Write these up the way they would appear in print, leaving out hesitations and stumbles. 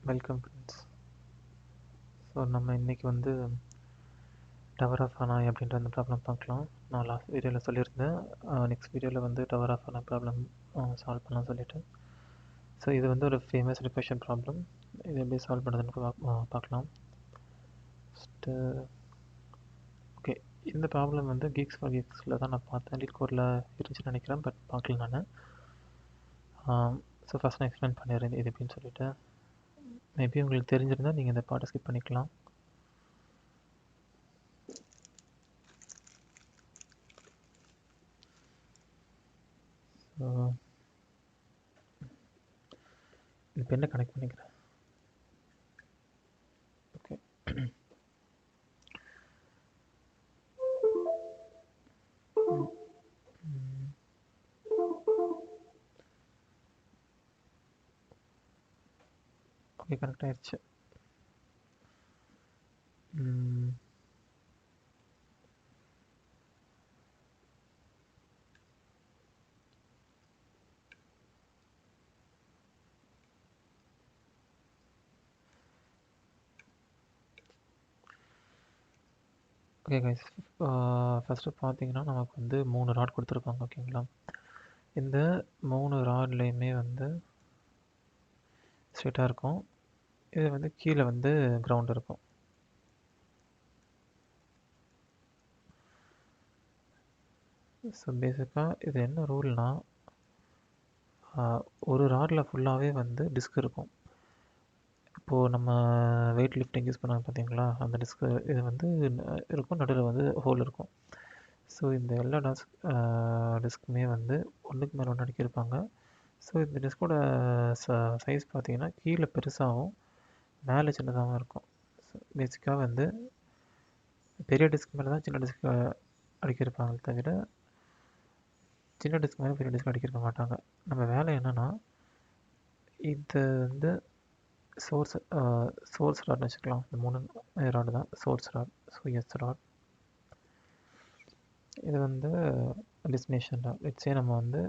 Welcome friends. So நம்ம இன்றைக்கி வந்து டவர் ஆஃப் ஆனாய் அப்படின்ற அந்த ப்ராப்ளம் பார்க்கலாம். நான் லாஸ்ட் வீடியோவில் சொல்லியிருந்தேன். நெக்ஸ்ட் வீடியோவில் வந்து டவர் ஆஃப் ஆன ப்ராப்ளம் சால்வ் பண்ணலாம் சொல்லிவிட்டு. ஸோ இது வந்து ஒரு ஃபேமஸ் ரிகர்ஷன் ப்ராப்ளம். இது எப்படி சால்வ் பண்ணுறதுன்னு பார்க்கலாம். ஃபஸ்ட்டு ஓகே, இந்த ப்ராப்ளம் வந்து கீக்ஸ் ஃபார் கீக்ஸில் தான் நான் பார்த்தேன். லீட் கோரில் இருந்துச்சுன்னு நினைக்கிறேன், பட் பார்க்கல நான். ஸோ ஃபஸ்ட் நான் எக்ஸ்பிளைன் பண்ணிடுறேன் இது எப்படின்னு சொல்லிவிட்டு. மேபி உங்களுக்கு தெரிஞ்சிருந்தால் நீங்கள் இந்த பாட்டை ஸ்கிப் பண்ணிக்கலாம். ஸோ இந்த பெண்ணை கனெக்ட் பண்ணிக்கிறேன். ஓகே, ஓகே கனெக்ட் ஆயிடுச்சு. ஓகே கைஸ், ஃபஸ்ட்டு பார்த்தீங்கன்னா நமக்கு வந்து 3 ராட் கொடுத்துருப்பாங்க. ஓகேங்களா, இந்த 3 ராட்லேயுமே வந்து ஸ்ட்ரெயிட்டாக இருக்கும். இது வந்து கீழே வந்து கிரவுண்ட் இருக்கும். ஸோ பேசிக்காக இது என்ன ரூல்னால், ஒரு ராடில் ஃபுல்லாகவே வந்து டிஸ்க் இருக்கும். இப்போது நம்ம வெயிட் லிஃப்டிங் யூஸ் பண்ணாங்க பார்த்தீங்களா, அந்த டிஸ்க்கு இது வந்து இருக்கும், நடுவில் வந்து ஹோல் இருக்கும். ஸோ இந்த எல்லா டிஸ்க்குமே வந்து ஒன்றுக்கு மேலே ஒன்று அடுக்கியிருப்பாங்க. ஸோ இந்த டிஸ்கோட சைஸ் பார்த்தீங்கன்னா கீழே பெருசாகவும் மேலே சின்னதாகவும் இருக்கும். ஸோ பேசிக்காக வந்து பெரிய டிஸ்க் மேலே தான் சின்ன டிஸ்க் அடிக்கிருப்பாங்க, தவிர சின்ன டிஸ்க் மேலே பெரிய டிஸ்க் அடிக்கிருக்க மாட்டாங்க. நம்ம வேலை என்னென்னா, இது வந்து சோர்ஸ் ராட்னு வச்சுக்கலாம். இந்த 3 ராடு தான் source rod. So S rod. இது வந்து டெஸ்டினேஷன் ராட். லெட்ஸ் சே நம்ம வந்து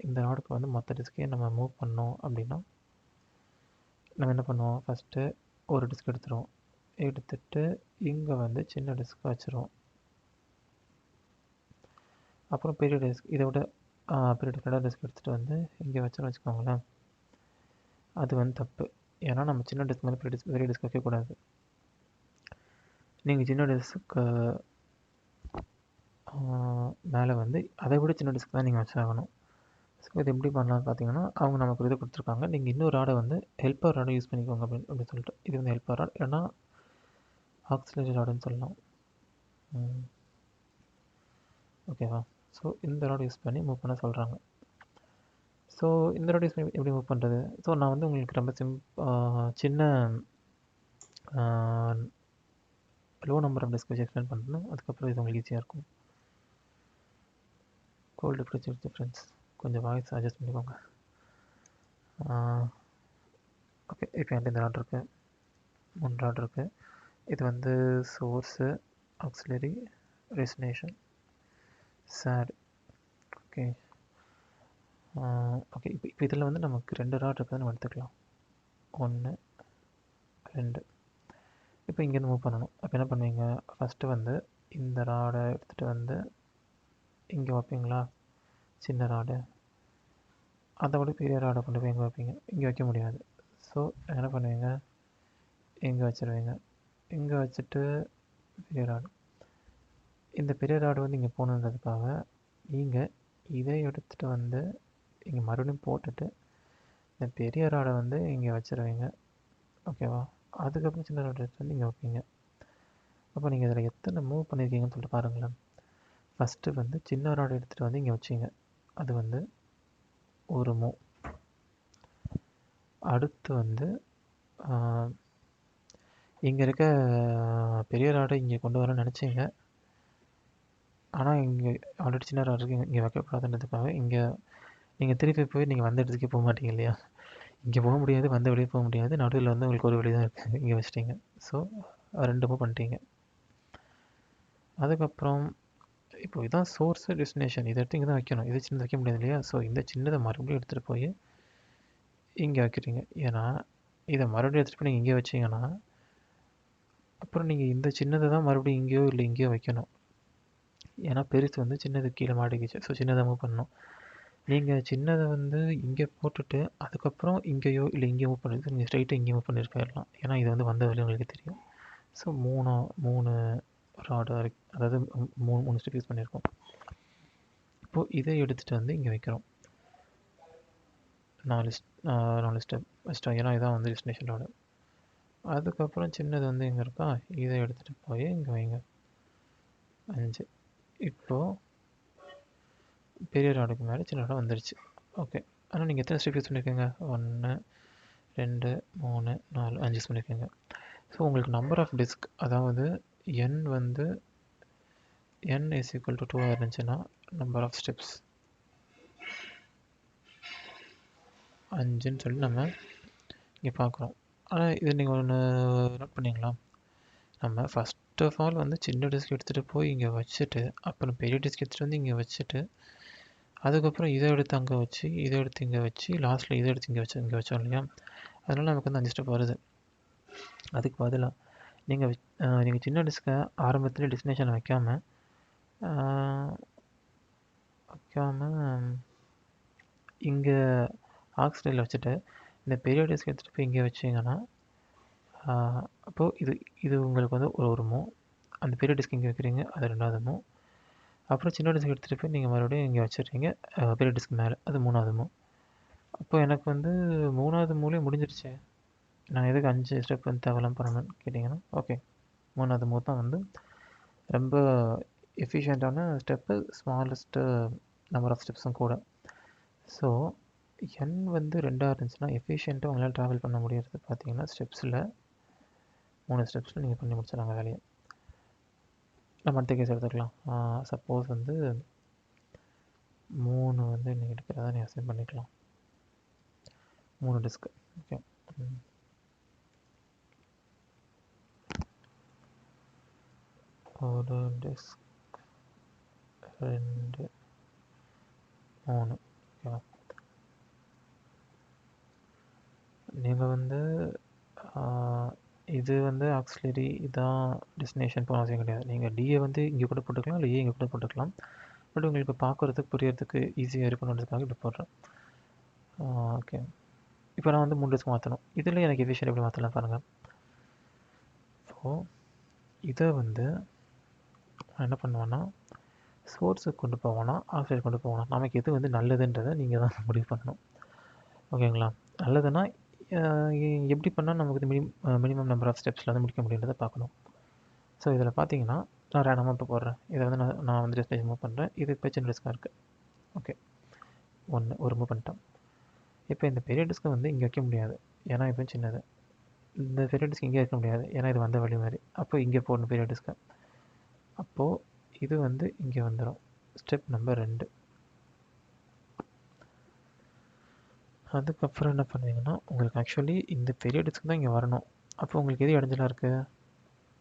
இந்த ராடுக்கு வந்து மற்ற டிஸ்கையும் நம்ம மூவ் பண்ணோம் அப்படின்னா நம்ம என்ன பண்ணுவோம், ஃபஸ்ட்டு ஒரு டிஸ்க் எடுத்துருவோம். எடுத்துகிட்டு இங்கே வந்து சின்ன டிஸ்க் வச்சுருவோம். அப்புறம் பெரிய டிஸ்க், இதை விட பெரிய டிஸ்க் எடுத்துகிட்டு வந்து இங்கே வச்சோன்னு வச்சுக்கோங்களேன். அது வந்து தப்பு. ஏன்னா நம்ம சின்ன டிஸ்க் மேலே பெரிய டிஸ்க் வைக்கக்கூடாது. நீங்கள் சின்ன டிஸ்க்கு மேலே வந்து அதை விட சின்ன டிஸ்க் தான் நீங்கள் வச்சாகணும். ஸோ இது எப்படி பண்ணலாம்னு பார்த்தீங்கன்னா, அவங்க நமக்கு இது கொடுத்துருக்காங்க. நீங்கள் இன்னொரு ராடை வந்து ஹெல்ப்பர் ராடை யூஸ் பண்ணிக்கோங்க அப்படின்னு சொல்லிட்டு. இது வந்து ஹெல்ப்பர் ராட், இல்லைன்னா ஆக்சிலரி ராடுன்னு சொல்லலாம். ஓகேவா? ஸோ இந்த ராட் யூஸ் பண்ணி மூவ் பண்ண சொல்கிறாங்க. ஸோ இந்த ராட் யூஸ் பண்ணி எப்படி மூவ் பண்ணுறது? ஸோ நான் வந்து உங்களுக்கு ரொம்ப சின்ன லோ நம்பர் ஆஃப் டிஸ்க் வச்சு எக்ஸ்பிளைன் பண்ணுறேன். அதுக்கப்புறம் இது உங்களுக்கு ஈஸியாக இருக்கும். கோல்டு பிடிச்சிருச்சு ஃப்ரெண்ட்ஸ், கொஞ்சம் வாய்ஸ் அட்ஜஸ்ட் பண்ணிக்கோங்க. ஓகே, இப்போ என்கிட்ட இந்த ராட் இருக்குது, 3 ராட் இருக்குது. இது வந்து சோர்ஸு, ஆக்சிலரி, டெஸ்டினேஷன், சேட். ஓகே ஓகே, இப்போ இதில் வந்து நமக்கு 2 ராட் இருக்குதுன்னு நம்ம எடுத்துக்கலாம். 1 2. இப்போ இங்கேருந்து மூவ் பண்ணணும். அப்போ என்ன பண்ணுவீங்க, ஃபஸ்ட்டு வந்து இந்த ராடை எடுத்துகிட்டு வந்து இங்கே வைப்பீங்களா, சின்ன ராடு. அதை விட பெரிய ராடை கொண்டு போய் எங்கே வைப்பீங்க, இங்கே வைக்க முடியாது. ஸோ என்ன பண்ணுவீங்க, இங்கே வச்சுருவீங்க. இங்கே வச்சுட்டு பெரிய ராடு, இந்த பெரிய ராடு வந்து இங்கே போகணுன்றதுக்காக நீங்கள் இதை எடுத்துகிட்டு வந்து இங்கே மறுபடியும் போட்டுட்டு இந்த பெரிய ராடை வந்து இங்கே வச்சுருவீங்க. ஓகேவா? அதுக்கப்புறம் சின்ன ராடை எடுத்துகிட்டு வந்து இங்கே வைப்பீங்க. அப்போ நீங்கள் இதில் எத்தனை மூவ் பண்ணியிருக்கீங்கன்னு சொல்லிட்டு பாருங்களேன். ஃபஸ்ட்டு வந்து சின்ன ராடை எடுத்துகிட்டு வந்து இங்கே வச்சிங்க, அது வந்து ஒரு மூவ். அடுத்து வந்து இங்கே இருக்க பெரிய ராடை இங்கே கொண்டு வரேன்னு நினச்சிங்க, ஆனால் இங்கே ஆல்ரெடி சின்ன ராடு இருக்குது, இங்கே வைக்கக்கூடாதுன்றதுக்காக இங்கே நீங்கள் திருப்பி போய் நீங்கள் வந்த இடத்துக்கே போக மாட்டீங்க இல்லையா. இங்கே போக முடியாது, வந்த வழியே போக முடியாது, நடுவில் வந்து உங்களுக்கு ஒரு வழி தான் இருக்குது, இங்கே வச்சிட்டிங்க. ஸோ 2 மூவ் பண்ணிட்டீங்க. அதுக்கப்புறம் இப்போ இதான் சோர்ஸு, டெஸ்டினேஷன். இதை எடுத்து இங்கே தான் வைக்கணும், இது சின்னது வைக்க முடியாது இல்லையா. ஸோ இந்த சின்னதை மறுபடியும் எடுத்துகிட்டு போய் இங்கே வைக்கிறீங்க. ஏன்னா இதை மறுபடியும் எடுத்துகிட்டு போய் நீங்கள் இங்கே வச்சிங்கன்னா அப்புறம் நீங்கள் இந்த சின்னதை தான் மறுபடியும் இங்கேயோ இல்லை இங்கேயோ வைக்கணும். ஏன்னா பெருசு வந்து சின்னது கீழே மாட்டிக்கிச்சு. ஸோ சின்னதை மூவ் பண்ணணும். நீங்கள் சின்னதை வந்து இங்கே போட்டுட்டு அதுக்கப்புறம் இங்கேயோ இல்லை இங்கே மூவ் பண்ணிட்டு நீங்கள் ஸ்ட்ரைட்டாக இங்கே மூவ் பண்ணிட்டு போயிடலாம். ஏன்னா இது வந்து வந்த வழி உங்களுக்கு தெரியும். ஸோ மூணு ராடு வரைக்கும், அதாவது மூணு ஸ்டெப் யூஸ் பண்ணியிருக்கோம். இப்போது இதை எடுத்துகிட்டு வந்து இங்கே வைக்கிறோம். 4 ஸ்டெப் வச்சிட்டோம். ஏன்னா இதான் வந்து டெஸ்டினேஷன் ராடு. அதுக்கப்புறம் சின்னது வந்து எங்கே இருக்கா, இதை எடுத்துகிட்டு போய் இங்கே வைங்க. 5. இப்போது பெரிய ராடுக்கு மேலே சின்ன ராடு வந்துடுச்சு. ஓகே. ஆனால் நீங்கள் எத்தனை ஸ்டெப் யூஸ் பண்ணியிருக்கீங்க? 1 2 3 4 5 யூஸ் பண்ணியிருக்கீங்க. ஸோ உங்களுக்கு நம்பர் ஆஃப் டிஸ்க், அதாவது n வந்து n இஸ் ஈக்குவல் டு 2 இருந்துச்சுன்னா நம்பர் ஆஃப் ஸ்டெப்ஸ் 5ன்னு சொல்லி நம்ம இங்கே பார்க்குறோம். ஆனால் இது நீங்கள் ஒன்று நோட் பண்ணிங்களா, நம்ம ஃபஸ்ட் ஆஃப் ஆல் வந்து சின்ன டிஸ்க் எடுத்துகிட்டு போய் இங்கே வச்சுட்டு அப்புறம் பெரிய டிஸ்க் எடுத்துகிட்டு வந்து இங்கே வச்சுட்டு அதுக்கப்புறம் இதை எடுத்து அங்கே வச்சு இதை எடுத்து இங்கே வச்சு லாஸ்ட்டில் இதை எடுத்து இங்கே வச்சோம் இல்லையா, அதனால் நமக்கு வந்து 5 ஸ்டெப் வருது. அதுக்கு பதிலாக நீங்கள் சின்ன டிஸ்கை ஆரம்பத்தில் டெஸ்டினேஷன் வைக்காமல் இங்கே ஆக்ஸ்டைல் வச்சுட்டு இந்த பெரிய டிஸ்க் எடுத்துகிட்டு போய் இங்கே வச்சிங்கன்னா அப்போது இது உங்களுக்கு வந்து ஒரு மூவ். அந்த பெரிய டிஸ்க் இங்கே வைக்கிறீங்க, அது 2வது மூவ். அப்புறம் சின்ன டிஸ்க் எடுத்துகிட்டு போய் நீங்கள் மறுபடியும் இங்கே வச்சிடுறீங்க பெரிய டிஸ்க் மேலே, அது 3வது மூவ். அப்போ எனக்கு வந்து 3வது மூவ்லேயே முடிஞ்சிருச்சு. நான் எதுக்கு 5 ஸ்டெப் வந்து தேவையில்லாமல் பண்ணணும்னு கேட்டிங்கன்னா, ஓகே 3வது மூவ் தான் வந்து ரொம்ப எஃபிஷியண்ட்டான ஸ்டெப்பு, ஸ்மாலஸ்ட்டு நம்பர் ஆஃப் ஸ்டெப்ஸும் கூட. ஸோ n வந்து 2ஆக இருந்துச்சுன்னா எஃபிஷியண்ட்டாக உங்களால் ட்ராவல் பண்ண முடியாது. பார்த்தீங்கன்னா ஸ்டெப்ஸில் 3 ஸ்டெப்ஸில் நீங்கள் பண்ணி முடிச்சிடலாங்க வேலையை. நம்ம அடுத்த கேஸ் எடுத்துக்கலாம். சப்போஸ் வந்து 3 வந்து நீங்கள் எடுக்கிறதா நீங்கள் அசைன் பண்ணிக்கலாம். 3 டிஸ்க்கு. ஓகே. ஒரு டிஸ்க் 2 3. ஓகேவா? நீங்கள் வந்து இது வந்து ஆக்சிலரி, இதான் டெஸ்டினேஷன் போன அவசியம் கிடையாது. நீங்கள் டிஏ வந்து இங்கே கூட போட்டுக்கலாம், இல்லை ஏ இங்கே கூட போட்டுக்கலாம். பட் உங்களுக்கு பார்க்குறதுக்கு புரியறதுக்கு ஈஸியாக இருக்கணுன்றதுக்காக இப்படி போடுறேன். ஓகே. இப்போ நான் வந்து 3 டிஸ்க் மாற்றணும். இதில் எனக்கு எஃபிஷியன்ட் எப்படி மாற்றலாம் பாருங்கள். ஸோ இதை வந்து நான் என்ன பண்ணுவேன்னா சோர்ஸுக்கு கொண்டு போவோன்னா ஆக்சைடு கொண்டு போவோம். நமக்கு எது வந்து நல்லதுன்றதை நீங்கள் தான் முடிவு பண்ணணும். ஓகேங்களா? நல்லதுன்னா எப்படி பண்ணால் நமக்கு இது மினிமம் நம்பர் ஆஃப் ஸ்டெப்ஸில் வந்து முடிக்க முடியுன்றதை பார்க்கணும். ஸோ இதில் பார்த்தீங்கன்னா நான் ரேண்டமாக இப்போ போடுறேன். இதை வந்து நான் வந்து டெஸ்டினேஷன் மூவ் பண்ணுறேன். இது இப்போ சின்ன டிஸ்காக இருக்குது. ஓகே, ஒரு மூவ் பண்ணிட்டேன். இப்போ இந்த பெரிய டிஸ்கை வந்து இங்கே வைக்க முடியாது, ஏன்னா இது சின்னது. இந்த பெரிய டிஸ்க் இங்கே வைக்க முடியாது, ஏன்னா இது வந்த வழி மாதிரி. அப்போ இங்கே போடணும் பெரிய டிஸ்கை. அப்போது இது வந்து இங்கே வந்துடும். Step number 2. அதுக்கப்புறம் என்ன பண்ணுவீங்கன்னா உங்களுக்கு ஆக்சுவலி இந்த பெரிய டிஸ்க் தான் இங்கே வரணும். அப்போ உங்களுக்கு எது இடைஞ்சலாக இருக்குது?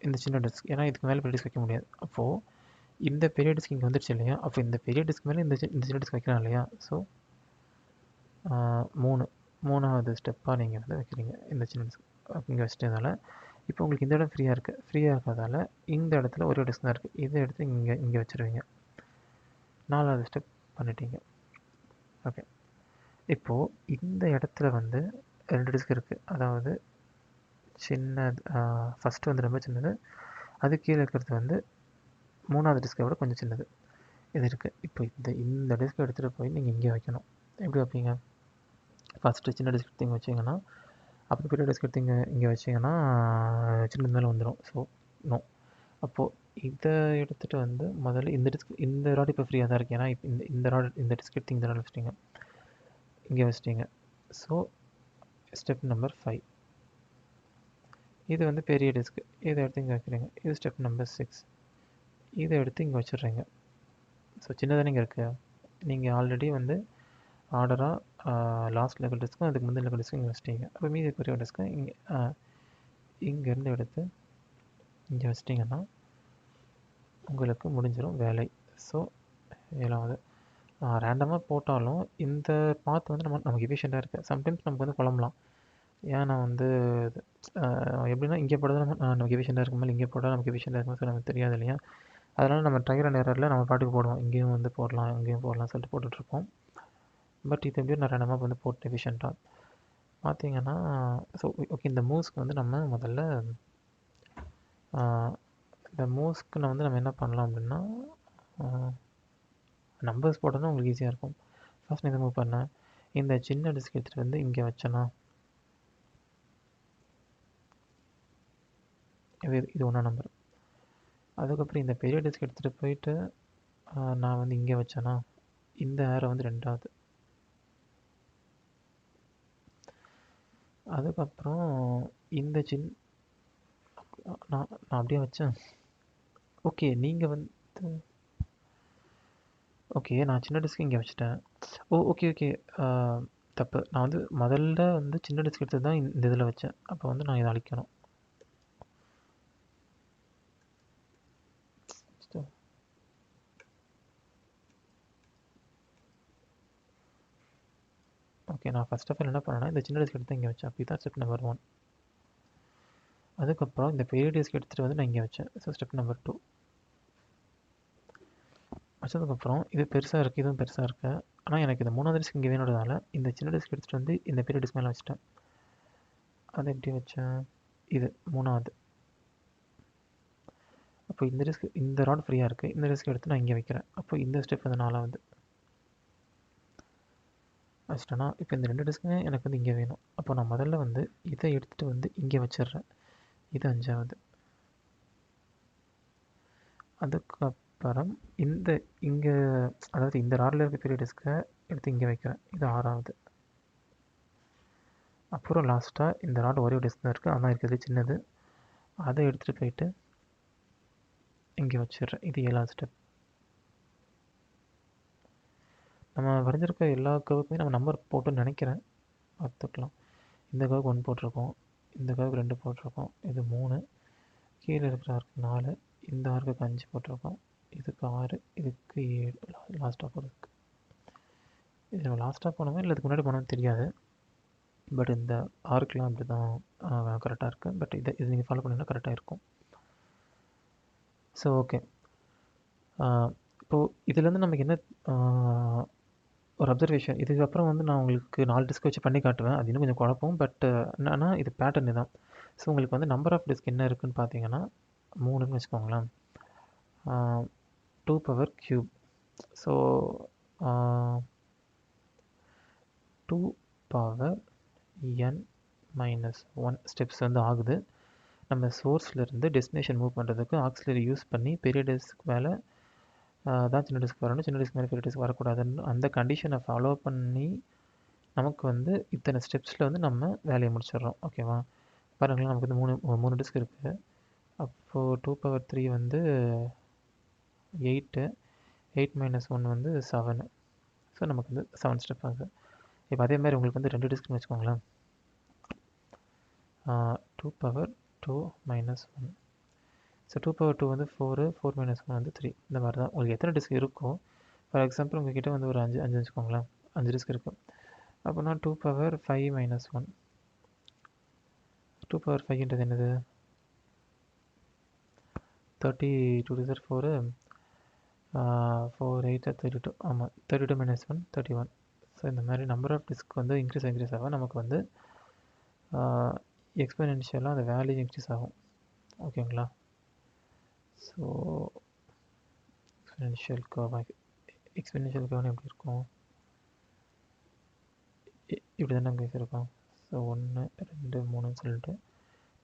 இந்த சின்ன டிஸ்க். ஏன்னா இதுக்கு மேலே பெரிய டிஸ்க் வைக்க முடியாது. அப்போது இந்த பெரிய டிஸ்க் இங்கே வந்துடுச்சு இல்லையா, அப்போ இந்த பெரிய டிஸ்க் மேலே இந்த சின்ன டிஸ்க் வைக்கலாம் இல்லையா. ஸோ 3வது ஸ்டெப்பாக நீங்கள் வந்து வைக்கிறீங்க இந்த சின்ன டிஸ்க் இங்கே வச்சுட்டதால இப்போ உங்களுக்கு இந்த இடம் ஃப்ரீயாக இருக்குது. ஃப்ரீயாக இருக்கிறதால இந்த இடத்துல ஒரே டிஸ்க் தான் இருக்குது. இதை எடுத்து இங்கே வச்சுருவீங்க. 4வது ஸ்டெப் பண்ணிட்டீங்க. ஓகே. இப்போது இந்த இடத்துல வந்து 2 டிஸ்க் இருக்குது. அதாவது சின்னது ஃபஸ்ட்டு வந்து ரொம்ப சின்னது, அது கீழே இருக்கிறது வந்து 3வது டிஸ்கை விட கொஞ்சம் சின்னது இது இருக்குது. இப்போ இந்த டிஸ்க் எடுத்துகிட்டு போய் நீங்கள் இங்கே வைக்கணும். எப்படி வைப்பீங்க? ஃபஸ்ட்டு சின்ன டிஸ்க் எடுத்து இங்கே வச்சிங்கன்னா, அப்புறம் பெரிய டிஸ்க் எடுத்து இங்கே வச்சிங்கன்னா சின்னது மேலே வந்துடும். So no. அப்போது இதை எடுத்துகிட்டு வந்து முதல்ல இந்த ராட் இப்போ ஃப்ரீயாக தான் இருக்குது. ஏன்னா இப்போ இந்த ராட் இந்த டிஸ்க் எடுத்து இந்த ராட் வச்சிட்டிங்க, இங்கே வச்சிட்டிங்க. So step number 5. இது வந்து பெரிய டிஸ்க், இதை எடுத்து இங்கே வைக்கிறீங்க. இது ஸ்டெப் நம்பர் 6. இதை எடுத்து இங்கே வச்சிடுறீங்க. ஸோ சின்னதானே இங்கே இருக்குது. நீங்கள் ஆல்ரெடி வந்து ஆர்டராக லாஸ்ட் லெவல் டிஸ்க்கும் அதுக்கு முந்தின லெவல் டிஸ்க்கும் இங்கே வச்சிட்டிங்க. அப்போ மீதி பெரிய டிஸ்க்கு இங்கேருந்து எடுத்து இங்கே வச்சிட்டிங்கன்னா உங்களுக்கு முடிஞ்சிடும் வேலை. ஸோ 7வது ரேண்டமாக போட்டாலும் இந்த பாத் வந்து நமக்கு எஃபிஷியண்ட்டாக இருக்குது. சம்டைம்ஸ் நமக்கு வந்து குழம்பலாம். ஏன் நான் வந்து எப்படின்னா இங்கே போட தான் நமக்கு எஃபிஷியண்டாக இருக்குமா, இங்கே போட்டால் நமக்கு எஃபிஷியண்டாக இருக்குமா, ஸோ நமக்கு தெரியாது இல்லையா. அதனால் நம்ம ட்ரையல் அண்ட் எரரில் நம்ம பாட்டுக்கு போடுவோம், இங்கேயும் வந்து போடலாம் இங்கேயும் போடலாம் சொல்லிட்டு போட்டுட்ருப்போம். பட் இது எப்படியும் நான் ரேண்டமாக வந்து போட்டு எஃபிஷியண்ட்டாக பார்த்தீங்கன்னா, ஸோ ஓகே இந்த மூவ்ஸ்க்கு வந்து நம்ம முதல்ல இந்த மூவ்ஸ்க்கு நான் வந்து நம்ம என்ன பண்ணலாம் அப்படின்னா, நம்பர்ஸ் போட்டோன்னா உங்களுக்கு ஈஸியாக இருக்கும். ஃபர்ஸ்ட் நான் இதை மூவ் பண்ணேன், இந்த சின்ன டிஸ்க் எடுத்துகிட்டு வந்து இங்கே வச்சேன்னா இது ஒன்றா நம்பர். அதுக்கப்புறம் இந்த பெரிய டிஸ்க் எடுத்துகிட்டு போயிட்டு நான் வந்து இங்கே வச்சேன்னா இந்த ஏரை வந்து 2வது. அதுக்கப்புறம் இந்த நான் அப்படியே வச்சேன். ஓகே நீங்கள் வந்து ஓகே நான் சின்ன டிஸ்க் இங்கே வச்சுட்டேன். ஓகே ஓகே தப்பு. நான் வந்து முதல்ல வந்து சின்ன டிஸ்க் எடுத்து தான் இந்த இதில் வச்சேன். அப்போ வந்து நான் இதை அழிக்கணும். ஓகே நான் ஃபர்ஸ்ட் ஆஃப் ஆல் என்ன பண்ணேன்னா இந்த சின்ன டிஸ்க் எடுத்து இங்கே வச்சேன். அப்படி தான் ஸ்டெப் நம்பர் 1. அதுக்கப்புறம் இந்த பெரிய டிஸ்க் எடுத்துகிட்டு வந்து நான் இங்கே வச்சேன். So step number 2. வச்சதுக்கப்புறம் இது பெருசாக இருக்குது, இதுவும் பெருசாக இருக்குது. ஆனால் எனக்கு இந்த 3வது டிஸ்க் இங்கே வேணுன்றதால இந்த சின்ன டிஸ்க் எடுத்துகிட்டு வந்து இந்த பெரிய டிஸ்க் மேலே வச்சுட்டேன். அதை எப்படி வச்சேன், இது 3வது. அப்போ இந்த டிஸ்க் இந்த ராட் ஃப்ரீயாக இருக்குது, இந்த டிஸ்க் எடுத்து நான் இங்கே வைக்கிறேன். அப்போ இந்த ஸ்டெப் வந்து 4வது வச்சிட்டேன்னா இப்போ இந்த 2 டிஸ்க்குமே எனக்கு வந்து இங்கே வேணும். அப்போ நான் முதல்ல வந்து இதை எடுத்துகிட்டு வந்து இங்கே வச்சிடுறேன். இது 5வது. அதுக்கப்புறம் இந்த இங்கே அதாவது இந்த ராடில் இருக்க பெரிய டிஸ்க்கை எடுத்து இங்கே வைக்கிறேன். இது 6வது. அப்புறம் லாஸ்ட்டாக இந்த ராட் ஒரே டிஸ்க் தான் இருக்குது, ஆனால் இருக்கிறது சின்னது. அதை எடுத்துகிட்டு போயிட்டு இங்கே வச்சிடுறேன். இது 7வது ஸ்டெப். நம்ம வரைஞ்சிருக்க எல்லா கர்வுக்குமே நம்ம நம்பர் போட்டுன்னு நினைக்கிறேன், பார்த்துக்கலாம். இந்த கர்வுக்கு 1 போட்டிருக்கோம், இந்த கர்வுக்கு 2 போட்டிருக்கோம், இது 3, கீழே இருக்கிற ஆர்க்கு 4, இந்த ஆர்க்குக்கு 5 போட்டிருக்கோம், இதுக்கு 6, இதுக்கு 7, லாஸ்ட்டாக போகிறதுக்கு. இது நம்ம லாஸ்ட்டாக போனோமா இல்லை இதுக்கு முன்னாடி போனோம்னு தெரியாது. பட் இந்த ஆர்க்லாம் அப்படி தான் கரெக்டாக இருக்குது. பட் இது நீங்கள் ஃபாலோ பண்ணிங்கன்னா கரெக்டாக இருக்கும். ஸோ ஓகே, இப்போது இதுலேருந்து நமக்கு என்ன ஒரு அப்சர்வேஷன், இதுக்கப்புறம் வந்து நான் உங்களுக்கு 4 டிஸ்க் வச்சு பண்ணி காட்டுவேன். அது இன்னும் கொஞ்சம் குழப்பம். பட் என்னன்னா இது பேட்டர்ன் தான். ஸோ உங்களுக்கு வந்து நம்பர் ஆஃப் டிஸ்க் என்ன இருக்குதுன்னு பார்த்தீங்கன்னா 3ன்னு வச்சுக்கோங்களேன். 2 power cube. So 2 power n-1 steps வந்து ஆகுது. நம்ம சோர்ஸ்லேருந்து டெஸ்டினேஷன் மூவ் பண்ணுறதுக்கு ஆக்சிலரி யூஸ் பண்ணி பெரிய டிஸ்க் மேலே தான் சின்ன டிஸ்க் வரணும், சின்ன டிஸ்க் மேலே பெரிய டிஸ்க் வரக்கூடாதுன்னு அந்த கண்டிஷனை ஃபாலோ பண்ணி நமக்கு வந்து இத்தனை ஸ்டெப்ஸில் வந்து நம்ம வேலையை முடிச்சிடுறோம். ஓகேவா, பாருங்களேன், நமக்கு வந்து 3 டிஸ்க் இருக்குது. அப்போது 2 பவர் 3 வந்து 8, 8 - 1 வந்து 7. ஸோ நமக்கு வந்து 7 ஸ்டெப் ஆகுது. இப்போ அதே மாதிரி உங்களுக்கு வந்து 2 டிஸ்க்னு வச்சுக்கோங்களேன். 2 பவர் 2 - 1. ஸோ 2 பவர் 2 வந்து 4, 4 - 1 வந்து 3. இந்த மாதிரி தான் உங்களுக்கு எத்தனை டிஸ்க் இருக்கோ. ஃபார் எக்ஸாம்பிள் உங்கள்கிட்ட வந்து ஒரு 5 வச்சுக்கோங்களேன், 5 டிஸ்க் இருக்குது. அப்போனா 2 பவர் 5 - 1. 2 பவர் 5ன்றது என்னது, 32 - 4, 4 8 32. ஆமாம், 32 - 1 31. ஸோ இந்த மாதிரி நம்பர் ஆஃப் டிஸ்க் வந்து இன்க்ரீஸ் ஆகும். நமக்கு வந்து எக்ஸ்பெனென்ஷியலாக அந்த வேல்யூ இன்க்ரீஸ் ஆகும். ஓகேங்களா. ஸோ எக்ஸ்பெனென்ஷியல் கர்வ்னு எப்படி இருக்கும், இப்படி தானே இங்கே இருக்கும். ஸோ 1 2 3ன்னு சொல்லிட்டு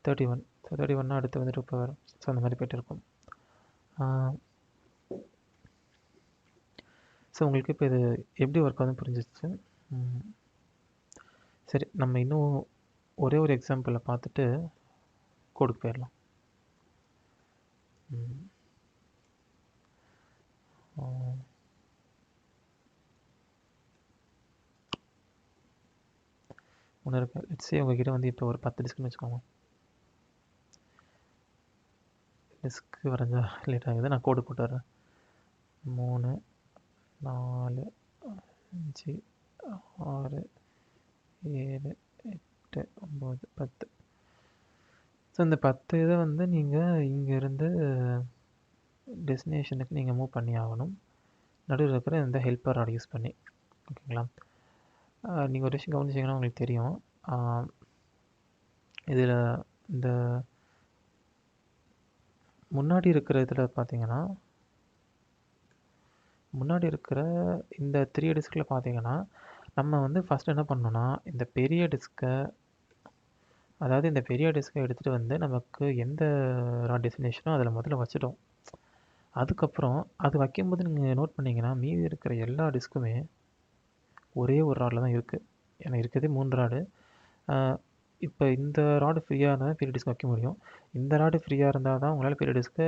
31. ஸோ 31னா அடுத்து வந்து 2 பவர். ஸோ அந்த மாதிரி போய்ட்டு இருக்கும். ஸோ உங்களுக்கு இப்போ இது எப்படி ஒர்க் ஆகுதுன்னு புரிஞ்சிச்சு. சரி, நம்ம இன்னும் ஒரே ஒரு எக்ஸாம்பிளை பார்த்துட்டு கோடுக்கு போயிடலாம். ஒன்று இருக்குது. லெட்ஸே உங்ககிட்ட வந்து இப்போ ஒரு 10 டிஸ்க்னு வச்சுக்கோங்க. டிஸ்க்கு வரைஞ்சா லேட் ஆகுது, நான் கோடு போட்டு வரேன். 3 4 5 6 7 8 9 10. ஸோ இந்த 10 இதை வந்து நீங்கள் இங்கேருந்து டெஸ்டினேஷனுக்கு நீங்கள் மூவ் பண்ணி ஆகணும், நடுவில் இருக்கிற இந்த ஹெல்ப்பர் ராட் யூஸ் பண்ணி. ஓகேங்களா? நீங்கள் ஒரு விஷயம் கவனிச்சிங்கன்னா உங்களுக்கு தெரியும், இதில் இந்த முன்னாடி இருக்கிற இதில் பார்த்தீங்கன்னா, முன்னாடி இருக்கிற இந்த 3 டிஸ்கில் பார்த்தீங்கன்னா, நம்ம வந்து ஃபஸ்ட் என்ன பண்ணணும்னா, இந்த பெரிய டிஸ்கை, அதாவது இந்த பெரிய டிஸ்கை எடுத்துகிட்டு வந்து நமக்கு எந்த ராட் டெஸ்டினேஷனோ அதில் முதல்ல வச்சுட்டோம். அதுக்கப்புறம் அது வைக்கும்போது நீங்கள் நோட் பண்ணிங்கன்னா, மீதி இருக்கிற எல்லா டிஸ்க்குமே ஒரே ஒரு ராடில் தான் இருக்குது. ஏன்னா இருக்கிறதே 3 ராடு. இப்போ இந்த ராடு ஃப்ரீயாக இருந்தால் தான் பெரிய டிஸ்க் வைக்க முடியும். இந்த ராடு ஃப்ரீயாக இருந்தால் தான் உங்களால் பெரிய டிஸ்க்கை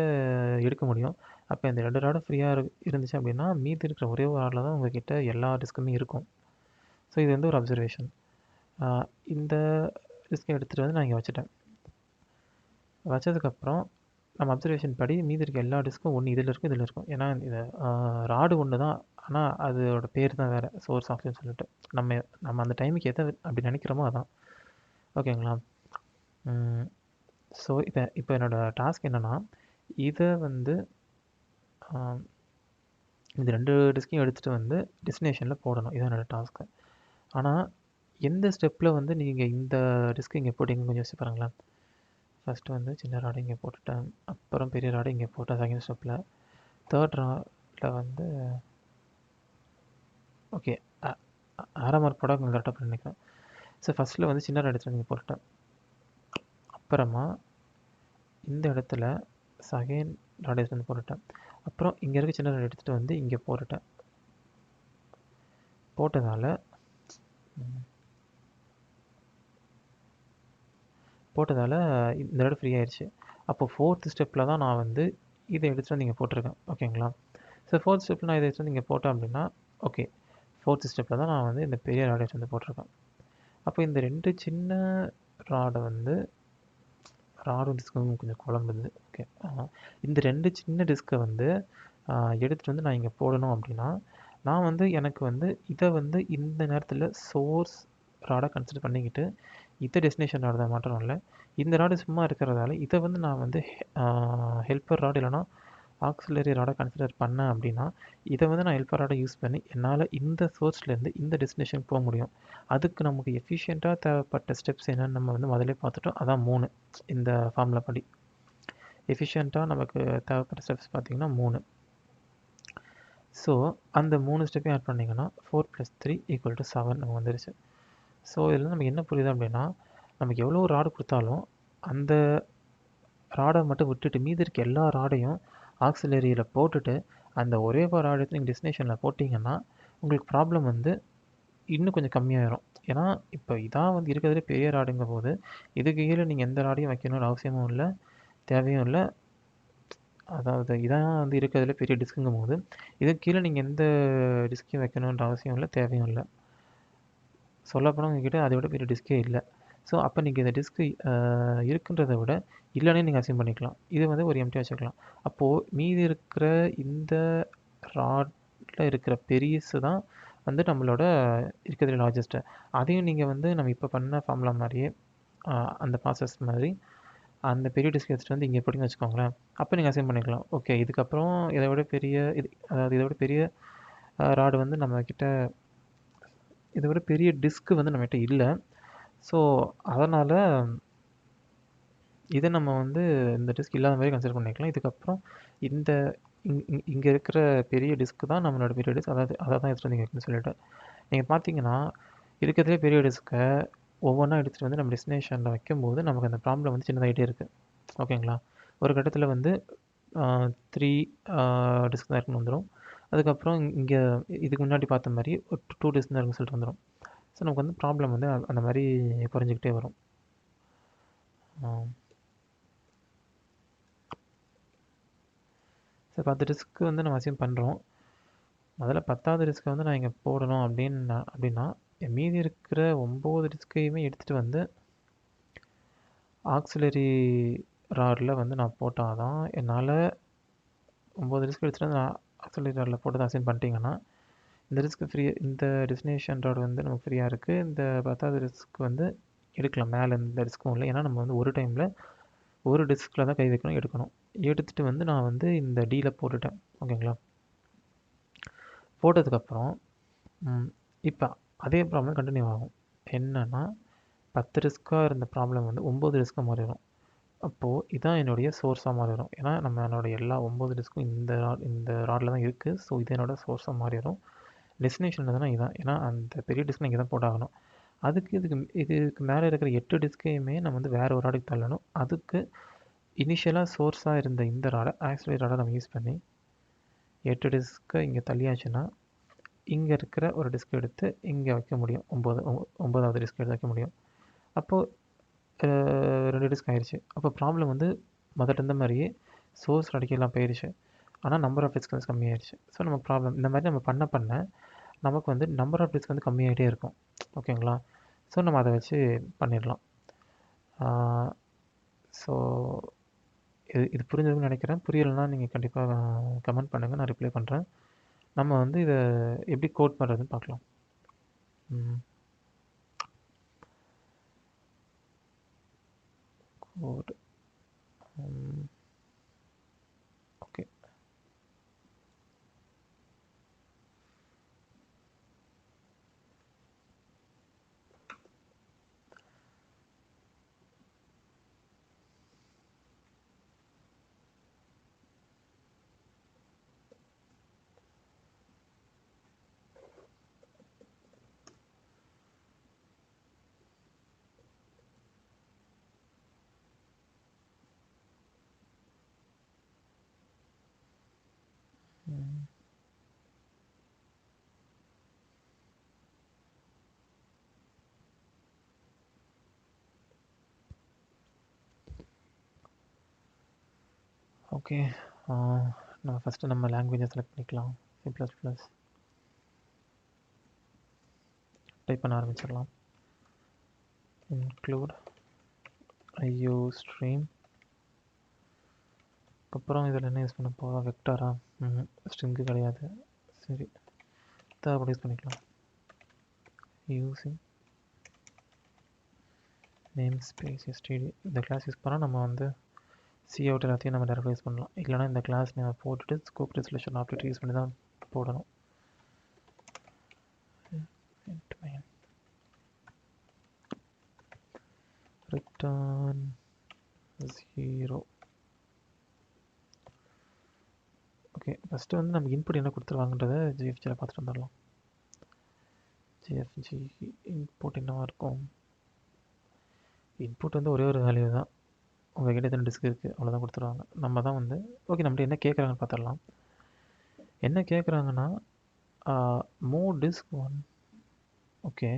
எடுக்க முடியும். அப்போ இந்த 2 ராடும் ஃப்ரீயாக இருந்துச்சு அப்படின்னா, மீதி இருக்கிற ஒரே ஒரு ராடில் தான் உங்கள்கிட்ட எல்லா டிஸ்க்குமே இருக்கும். ஸோ இது வந்து ஒரு அப்சர்வேஷன். இந்த டிஸ்கை எடுத்துகிட்டு வந்து நான் இங்கே வச்சுட்டேன். வச்சதுக்கப்புறம் நம்ம அப்சர்வேஷன் படி மீதி இருக்க எல்லா டிஸ்க்கும் ஒன்று இதில் இருக்கும், இதில் இருக்கும். ஏன்னா இது ராடு ஒன்று தான், ஆனால் அதோட பேர் தான் வேறு, சோர்ஸ் ஆஃப்னு சொல்லிட்டு. நம்ம அந்த டைமுக்கு எதை அப்படி நினைக்கிறோமோ அதான். ஓகேங்களா? ஸோ இப்போ என்னோடய டாஸ்க் என்னென்னா, இதை வந்து இந்த 2 டிஸ்கையும் எடுத்துகிட்டு வந்து டெஸ்டினேஷனில் போடணும். இதுதான் என்னோடய டாஸ்க்கு. ஆனால் எந்த ஸ்டெப்பில் வந்து நீங்கள் இந்த டிஸ்க்கு இங்கே போட்டிங்க கொஞ்சம் யோசிச்சு பாருங்களேன். ஃபஸ்ட்டு வந்து சின்ன ராடு இங்கே போட்டுட்டேன், அப்புறம் பெரிய ராடு இங்கே போட்டேன் செகண்ட் ஸ்டெப்பில். தேர்ட் ராடில் வந்து ஓகே அரை மார்க் போட கொஞ்சம் கரெக்டாக பண்ணிக்கிறேன். ஸோ ஃபஸ்ட்டில் வந்து சின்ன ராடு எடுத்துகிட்டு இங்கே போட்டுட்டேன். அப்புறமா இந்த இடத்துல செகண்ட் ராடு எடுத்துகிட்டு வந்து போட்டுட்டேன். அப்புறம் இங்கே இருக்க சின்ன ராடு எடுத்துகிட்டு வந்து இங்கே போட்டுட்டேன். போட்டதால் இந்த ராடு ஃப்ரீ ஆயிடுச்சு. அப்போ ஃபோர்த் ஸ்டெப்பில் தான் நான் வந்து இதை எடுத்துகிட்டு வந்து இங்கே போட்டிருக்கேன். ஓகேங்களா? ஸோ ஃபோர்த் ஸ்டெப்பில் நான் இதை எடுத்துகிட்டு வந்து இங்கே போட்டேன் அப்படின்னா, ஓகே ஃபோர்த் ஸ்டெப்பில் தான் நான் வந்து இந்த பெரிய ராடை எடுத்து வந்து போட்டிருக்கேன். அப்போ இந்த 2 சின்ன ராடை வந்து ராடும் டிஸ்க்கும் கொஞ்சம் குழம்புது. ஓகே, இந்த 2 சின்ன டிஸ்கை வந்து எடுத்துகிட்டு வந்து நான் இங்கே போடணும் அப்படின்னா, நான் வந்து எனக்கு வந்து இதை வந்து இந்த நேரத்தில் சோர்ஸ் ராடை கன்சிடர் பண்ணிக்கிட்டு இதை டெஸ்டினேஷன் ராடு தான் மாற்றணும் இல்லை. இந்த ராடு சும்மா இருக்கிறதால இதை வந்து நான் வந்து ஹெல்ப்பர் ராடு இல்லைனா ஆக்சிலரி ராடை கன்சிடர் பண்ணேன் அப்படின்னா, இதை வந்து நான் ஹெல்ப்பர் ராடை யூஸ் பண்ணி என்னால் இந்த சோர்ஸ்லேருந்து இந்த டெஸ்டினேஷனுக்கு போக முடியும். அதுக்கு நமக்கு எஃபிஷியண்ட்டாக தேவைப்பட்ட ஸ்டெப்ஸ் என்னென்னு நம்ம வந்து முதலே பார்த்துட்டோம். அதான் 3 இந்த ஃபார்முலா படி. எஃபிஷியண்ட்டாக நமக்கு தேவைப்பட்ட ஸ்டெப்ஸ் பார்த்திங்கன்னா 3. ஸோ அந்த 3 ஸ்டெப்பையும் ஆட் பண்ணிங்கன்னா 4 + 3 = 7 நமக்கு வந்துருச்சு. ஸோ இதில் நமக்கு என்ன புரியுது அப்படின்னா, நமக்கு எவ்வளோ ராடு கொடுத்தாலும் அந்த ராடை மட்டும் விட்டுட்டு மீதி இருக்க எல்லா ராடையும் ஆக்சிலரியில் போட்டுட்டு அந்த ஒரே ஒரு ராடு எடுத்து நீங்கள் டெஸ்டினேஷனில் போட்டிங்கன்னா உங்களுக்கு ப்ராப்ளம் வந்து இன்னும் கொஞ்சம் கம்மியாயிரும். ஏன்னா இப்போ இதான் வந்து இருக்கிறதுலே பெரிய ராடுங்கும் போது இதுக்கு கீழே நீங்கள் எந்த ராடையும் வைக்கணும்னு அவசியமும் இல்லை, தேவையும் இல்லை. அதாவது இதான் வந்து இருக்கிறதுல பெரிய டிஸ்க்குங்கும் போது இதுக்கு கீழே நீங்கள் எந்த டிஸ்க்கையும் வைக்கணுன்ற அவசியம் இல்லை, தேவையும் இல்லை. சொல்லப்போனால் உங்ககிட்ட அதை விட பெரிய டிஸ்கே இல்லை. ஸோ அப்போ நீங்கள் இந்த டிஸ்க்கு இருக்குன்றதை விட இல்லைன்னே நீங்கள் அசியூம் பண்ணிக்கலாம். இது வந்து ஒரு எம்டியாக வச்சுக்கலாம். அப்போது மீதி இருக்கிற இந்த ராடில் இருக்கிற பெரியஸு தான் வந்து நம்மளோட இருக்கிறதுல லார்ஜஸ்ட்டு. அதையும் நீங்கள் வந்து நம்ம இப்போ பண்ண ஃபார்முலா மாதிரியே அந்த ப்ராசஸ் மாதிரி அந்த பெரிய டிஸ்க் எடுத்துகிட்டு வந்து இங்கே எப்படின்னு வச்சுக்கோங்களேன். அப்போ நீங்கள் அசைன் பண்ணிக்கலாம். ஓகே, இதுக்கப்புறம் இதை விட பெரிய அதாவது இதை விட பெரிய ராடு வந்து நம்மக்கிட்ட, இதை விட பெரிய டிஸ்க்கு வந்து நம்மகிட்ட இல்லை. ஸோ அதனால் இதை நம்ம வந்து இந்த டிஸ்க் இல்லாத மாதிரி கன்சிடர் பண்ணிக்கலாம். இதுக்கப்புறம் இந்த இங்கே இருக்கிற பெரிய டிஸ்க்கு தான் நம்மளோட பெரிய டிஸ்க், அதாவது அதை தான் எடுத்துகிட்டு வந்து வைக்கணும்னு சொல்லிட்டு நீங்கள் பார்த்தீங்கன்னா இருக்கிறதுலே பெரிய டிஸ்க்கை ஒவ்வொன்றா எடுத்துகிட்டு வந்து நம்ம டெஸ்டினேஷனில் வைக்கும்போது நமக்கு அந்த ப்ராப்ளம் வந்து சின்னதாகிட்டே இருக்குது. ஓகேங்களா? ஒரு கட்டத்தில் வந்து 3 டிஸ்க் தான் இருக்குன்னு வந்துடும். அதுக்கப்புறம் இங்கே இதுக்கு முன்னாடி பார்த்த மாதிரி ஒரு 2 டிஸ்க் தான் இருக்குன்னு சொல்லிட்டு வந்துடும். ஸோ நமக்கு வந்து ப்ராப்ளம் வந்து அந்த மாதிரி குறைஞ்சிக்கிட்டே வரும். ஸோ 10 டிஸ்க்கு வந்து நம்ம அசியூம் பண்ணுறோம். முதல்ல 10வது டிஸ்க்கை வந்து நான் இங்கே போடணும் அப்படின்னா மீதி இருக்கிற 9 டிஸ்கையுமே எடுத்துகிட்டு வந்து ஆக்சிலரி ராடில் வந்து நான் போட்டால் தான் என்னால் 9 டிஸ்க் எடுத்துகிட்டு வந்து நான் ஆக்சிலரி ராடில் போட்டு தான் அசைன் பண்ணிட்டீங்கன்னா இந்த டிஸ்க்கு ஃப்ரீ, இந்த டெஸ்டினேஷன் ராடு வந்து நமக்கு ஃப்ரீயாக இருக்குது. இந்த 10வது டிஸ்க் வந்து எடுக்கலாம். மேலே எந்த டிஸ்க்கும் இல்லை. ஏன்னா நம்ம வந்து ஒரு டைமில் ஒரு டிஸ்கில் தான் கை வைக்கணும், எடுக்கணும். எடுத்துகிட்டு வந்து நான் வந்து இந்த டீல போட்டுட்டேன். ஓகேங்களா? போட்டதுக்கப்புறம் இப்போ அதே ப்ராப்ளம் கண்டினியூ ஆகும். என்னென்னா 10 டிஸ்க்காக இருந்த ப்ராப்ளம் வந்து 9 டிஸ்க்காக மாறிடும். அப்போது இதான் என்னுடைய சோர்ஸாக மாறிடும். ஏன்னா நம்மளோட எல்லா 9 டிஸ்க்கும் இந்த ராடில் தான் இருக்குது. ஸோ இது என்னோட சோர்ஸாக மாறிடும். டெஸ்டினேஷன் எதுனா இதான். ஏன்னா அந்த பெரிய டிஸ்க் இங்கே தான் போட்டாகணும். இதுக்கு மேலே இருக்கிற 8 டிஸ்கையுமே நம்ம வந்து வேறு ஒரு ராடுக்கு தள்ளணும். அதுக்கு இனிஷியலாக சோர்ஸாக இருந்த இந்த ராடை ஆக்சிலரி ராடை நம்ம யூஸ் பண்ணி 8 டிஸ்க்கை இங்கே தள்ளியாச்சுன்னா இங்கே இருக்கிற ஒரு டிஸ்க் எடுத்து இங்கே வைக்க முடியும். 9வது டிஸ்க் எடுத்து வைக்க முடியும். அப்போது 2 டிஸ்க் ஆயிடுச்சு. அப்போ ப்ராப்ளம் வந்து முதல்ல இருந்த மாதிரியே சோர்ஸ் ராடுக்கெல்லாம் போயிடுச்சு. ஆனால் நம்பர் ஆஃப் டிஸ்க் வந்து கம்மியாயிடுச்சு. ஸோ நம்ம ப்ராப்ளம் இந்த மாதிரி நம்ம பண்ண நமக்கு வந்து நம்பர் ஆஃப் டிஸ்க் வந்து கம்மியாகிட்டே இருக்கும். ஓகேங்களா? ஸோ நம்ம அதை வச்சு பண்ணிடலாம். ஸோ இது புரிஞ்சதுன்னு நினைக்கிறேன். புரியலைன்னா நீங்கள் கண்டிப்பாக கமெண்ட் பண்ணுங்கள், நான் ரிப்ளை பண்ணுறேன். நம்ம வந்து இதை எப்படி கோட் பண்ணுறதுன்னு பார்க்கலாம். Code okay. ஓகே. நம்ம ஃபஸ்ட்டு நம்ம லாங்குவேஜை செலக்ட் பண்ணிக்கலாம். C++ டைப் பண்ண ஆரம்பிச்சிடலாம். Include IOStream. அப்புறம் இதில் என்ன யூஸ் பண்ண போகிறோம்? வெக்டாரா? ஸ்ட்ரிங்கு கிடையாது. சரி, அப்படி யூஸ் பண்ணிக்கலாம். Using name space std. இந்த கிளாஸ் யூஸ் பண்ணால் நம்ம வந்து cout எல்லாத்தையும் நம்ம டேரெக்டாக யூஸ் பண்ணலாம். இல்லைனா இந்த கிளாஸ் நம்ம போட்டுட்டு ஸ்கோப் ரெசல்யூஷன் ஆப்ஜெக்ட் யூஸ் பண்ணி தான் போடணும். ரிட்டர்ன் 0. ஓகே, ஃபஸ்ட்டு வந்து நமக்கு இன்புட் என்ன கொடுத்துருவாங்கன்றதை ஜிஎஃப்ஜியில் பார்த்துட்டு வந்துடலாம். ஜிஎஃப்ஜி இன்புட் என்னவாக இருக்கும்? இன்புட் வந்து ஒரே ஒரு வேல்யூ தான். உங்கள் கிட்ட எத்தனை டிஸ்க் இருக்குது அவ்வளோதான் கொடுத்துருவாங்க. நம்ம தான் வந்து ஓகே நம்மகிட்ட என்ன கேட்குறாங்கன்னு பார்த்துடலாம். என்ன கேட்குறாங்கன்னா மூவ் டிஸ்க் 1. ஓகே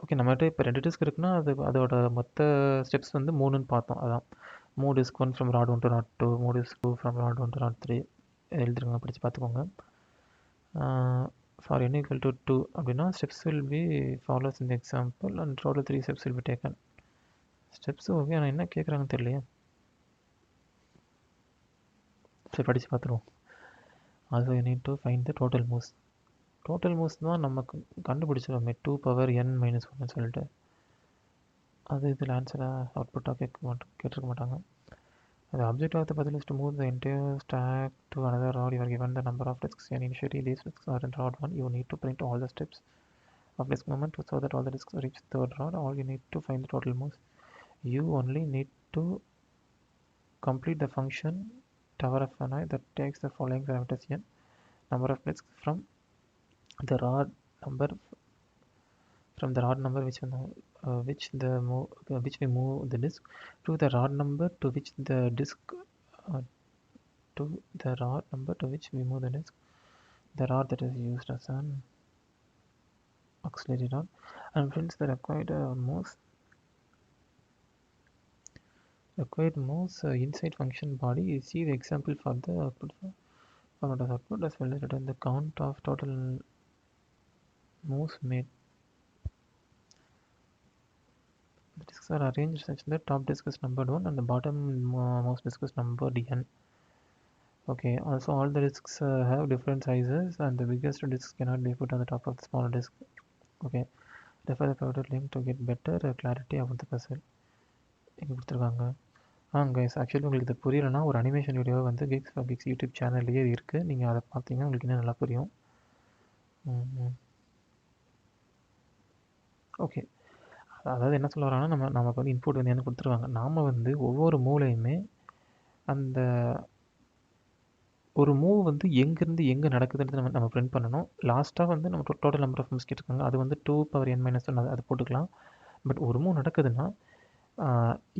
ஓகே நம்மகிட்ட இப்போ 2 டிஸ்க் இருக்குன்னா அதோட மொத்த ஸ்டெப்ஸ் வந்து 3ன்னு பார்த்தோம். அதான் move disk 1 from rod 1 to rod 2, move disk 2 from rod 1 to rod 3 எழுதிருங்க, படித்து பார்த்துக்கோங்க. ஃபார் n equal to 2 அப்படின்னா ஸ்டெப்ஸ் வில் பி ஃபாலோஸ் இந்த example and total 3 steps will be taken. Steps okay, ஆனால் என்ன கேட்குறாங்கன்னு தெரியலையே. சரி, படித்து பார்த்துருவோம். Also you need to find the total moves. Total moves தான் நமக்கு கண்டுபிடிச்சிருவோமே 2 power n - 1ன்னு சொல்லிட்டு. அது இதில் ஆன்சராக அவுட்புட்டாக கேட்டிருக்க மாட்டாங்க. The object of the puzzle is to move the entire stack to another rod. You are given the number of disks and initially these disks are in rod 1. You need to print all the steps of disk movement so that all the disks reach the third rod. All you need to find the total moves. You only need to complete the function tower of an eye that takes the following parameters: n, number of disks from the rod number which we move the disk to the rod number to which the disk to the rod number to which we move the disk, the rod that is used as an auxiliary rod, and prints the required moves inside function body. You see the example for the output as well as return the count of total moves made. The disks are arranged such that top disk is numbered 1 and the bottom most disk is numbered n. Okay, also all the disks have different sizes and the biggest disk cannot be put on the top of the smaller disk. Okay, refer the product link to get better clarity of the puzzle. இங்கே கொடுத்துருக்காங்க. Guys, actually உங்களுக்கு இது புரியலைன்னா ஒரு animation video வந்து Geeks for Geeks YouTube சேனல்லையே இருக்குது. நீங்கள் அதை பார்த்தீங்கன்னா உங்களுக்கு இன்னும் நல்லா புரியும். ஓகே, அதாவது என்ன சொல்ல வராங்கன்னா, நமக்கு வந்து இன்புட் வந்து என்ன கொடுத்துருவாங்க. நாம் வந்து ஒவ்வொரு மூலையுமே அந்த ஒரு மூவ் வந்து எங்கேருந்து எங்கே நடக்குதுன்றது நம்ம பிரிண்ட் பண்ணணும். லாஸ்ட்டாக வந்து நம்ம டோட்டல் நம்பர் ஆஃப் மூவ்ஸ் கேட்டிருக்காங்க. அது வந்து 2n-1 அது போட்டுக்கலாம். பட் ஒரு மூவ் நடக்குதுன்னா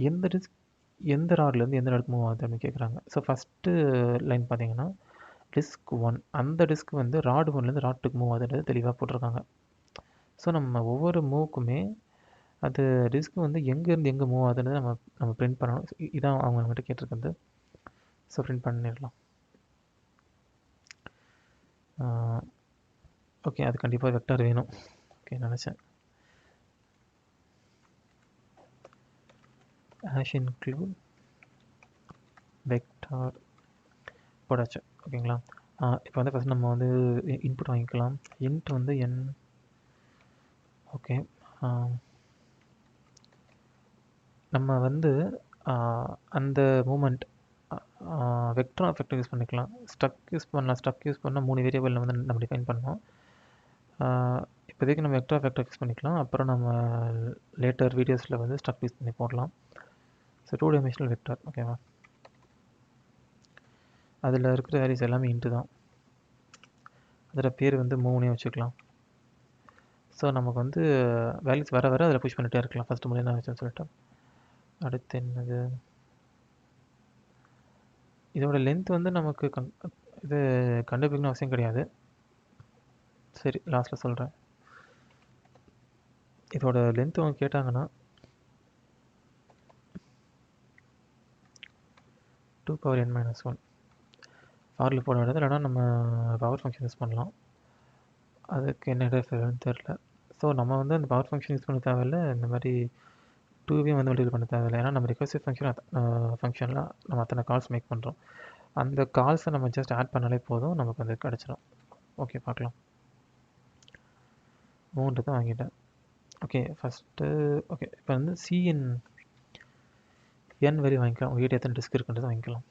எந்த டிஸ்க் எந்த ராட்லேருந்து எந்த ராடுக்கு மூவ் ஆகுது அப்படின்னு கேட்குறாங்க. ஸோ ஃபஸ்ட்டு லைன் பார்த்தீங்கன்னா டிஸ்க் 1, அந்த டிஸ்க் வந்து ராடு 1லேருந்து ராட் 2க்கு மூவ் ஆகுதுன்றது தெளிவாக போட்டிருக்காங்க. ஸோ நம்ம ஒவ்வொரு மூவுக்குமே அது டிஸ்க் வந்து எங்கேருந்து எங்கே மூவ் ஆகுதுன்றது நம்ம பிரிண்ட் பண்ணணும். இதான் அவங்க நம்மகிட்ட கேட்டிருக்கிறது. ஸோ பிரிண்ட் பண்ணிடலாம். ஓகே, அது கண்டிப்பாக வெக்டார் வேணும். ஓகே, நினச்சேன். ஹேஷ் இன்க்ளூட் வெக்டார் போடாச்சு. ஓகேங்களா? இப்போ வந்து ஃபஸ்ட் நம்ம வந்து இன்புட் வாங்கிக்கலாம். இன்ட் வந்து n. ஓகே, நம்ம வந்து அந்த மூமெண்ட் வெக்டர் எஃபெக்ட் யூஸ் பண்ணிக்கலாம். ஸ்டக் யூஸ் பண்ணலாம். ஸ்டக் யூஸ் பண்ணால் 3 வேரியபிள் வந்து நம்ம டிஃபைன் பண்ணோம். இப்போதைக்கு நம்ம வெக்டர் எஃபெக்ட் யூஸ் பண்ணிக்கலாம். அப்புறம் நம்ம லேட்டர் வீடியோஸில் வந்து ஸ்டக் யூஸ் பண்ணி போடலாம். So 2 dimensional vector. ஓகேவா? அதில் இருக்கிற வேல்யூஸ் எல்லாமே இன்ட்டு தான். அதில் பேர் வந்து 3 வச்சுக்கலாம். ஸோ நமக்கு வந்து வேல்யூஸ் வர வர அதில் புஷ் பண்ணிகிட்டே இருக்கலாம். ஃபஸ்ட்டு மூலையில் என்ன வச்சுன்னு சொல்லிட்டு. அடுத்து என்னது, இதோட லென்த் வந்து நமக்கு இது கண்டுபிடிக்கணும் அவசியம் கிடையாது. சரி, லாஸ்ட்டில் சொல்கிறேன். இதோட லென்த் அவங்க கேட்டாங்கன்னா 2n-1 ஃபாரில் போட வேண்டியது. இல்லைனா நம்ம பவர் ஃபங்க்ஷன் யூஸ் பண்ணலாம். அதுக்கு என்ன ரெஃபரன்ஸ் தெரில. ஸோ நம்ம வந்து அந்த பவர் ஃபங்க்ஷன் யூஸ் பண்ண தேவையில்லை. இந்த மாதிரி 2வையும் வந்து மல்டிபிள் பண்ண தேவையில்லை. ஏன்னா நம்ம ரிகர்சிவ் ஃபங்க்ஷனில் நம்ம அத்தனை கால்ஸ் மேக் பண்ணுறோம். அந்த கால்ஸை நம்ம ஜஸ்ட் ஆட் பண்ணாலே போதும், நமக்கு வந்து கிடச்சிடும். ஓகே, பார்க்கலாம். 3 தான் வாங்கிட்டேன். ஓகே, ஃபஸ்ட்டு ஓகே, இப்போ வந்து சிஎன் வரை வாங்கிக்கலாம். உங்கள்கிட்ட எத்தனை டிஸ்க் இருக்குன்றது வாங்கிக்கலாம்.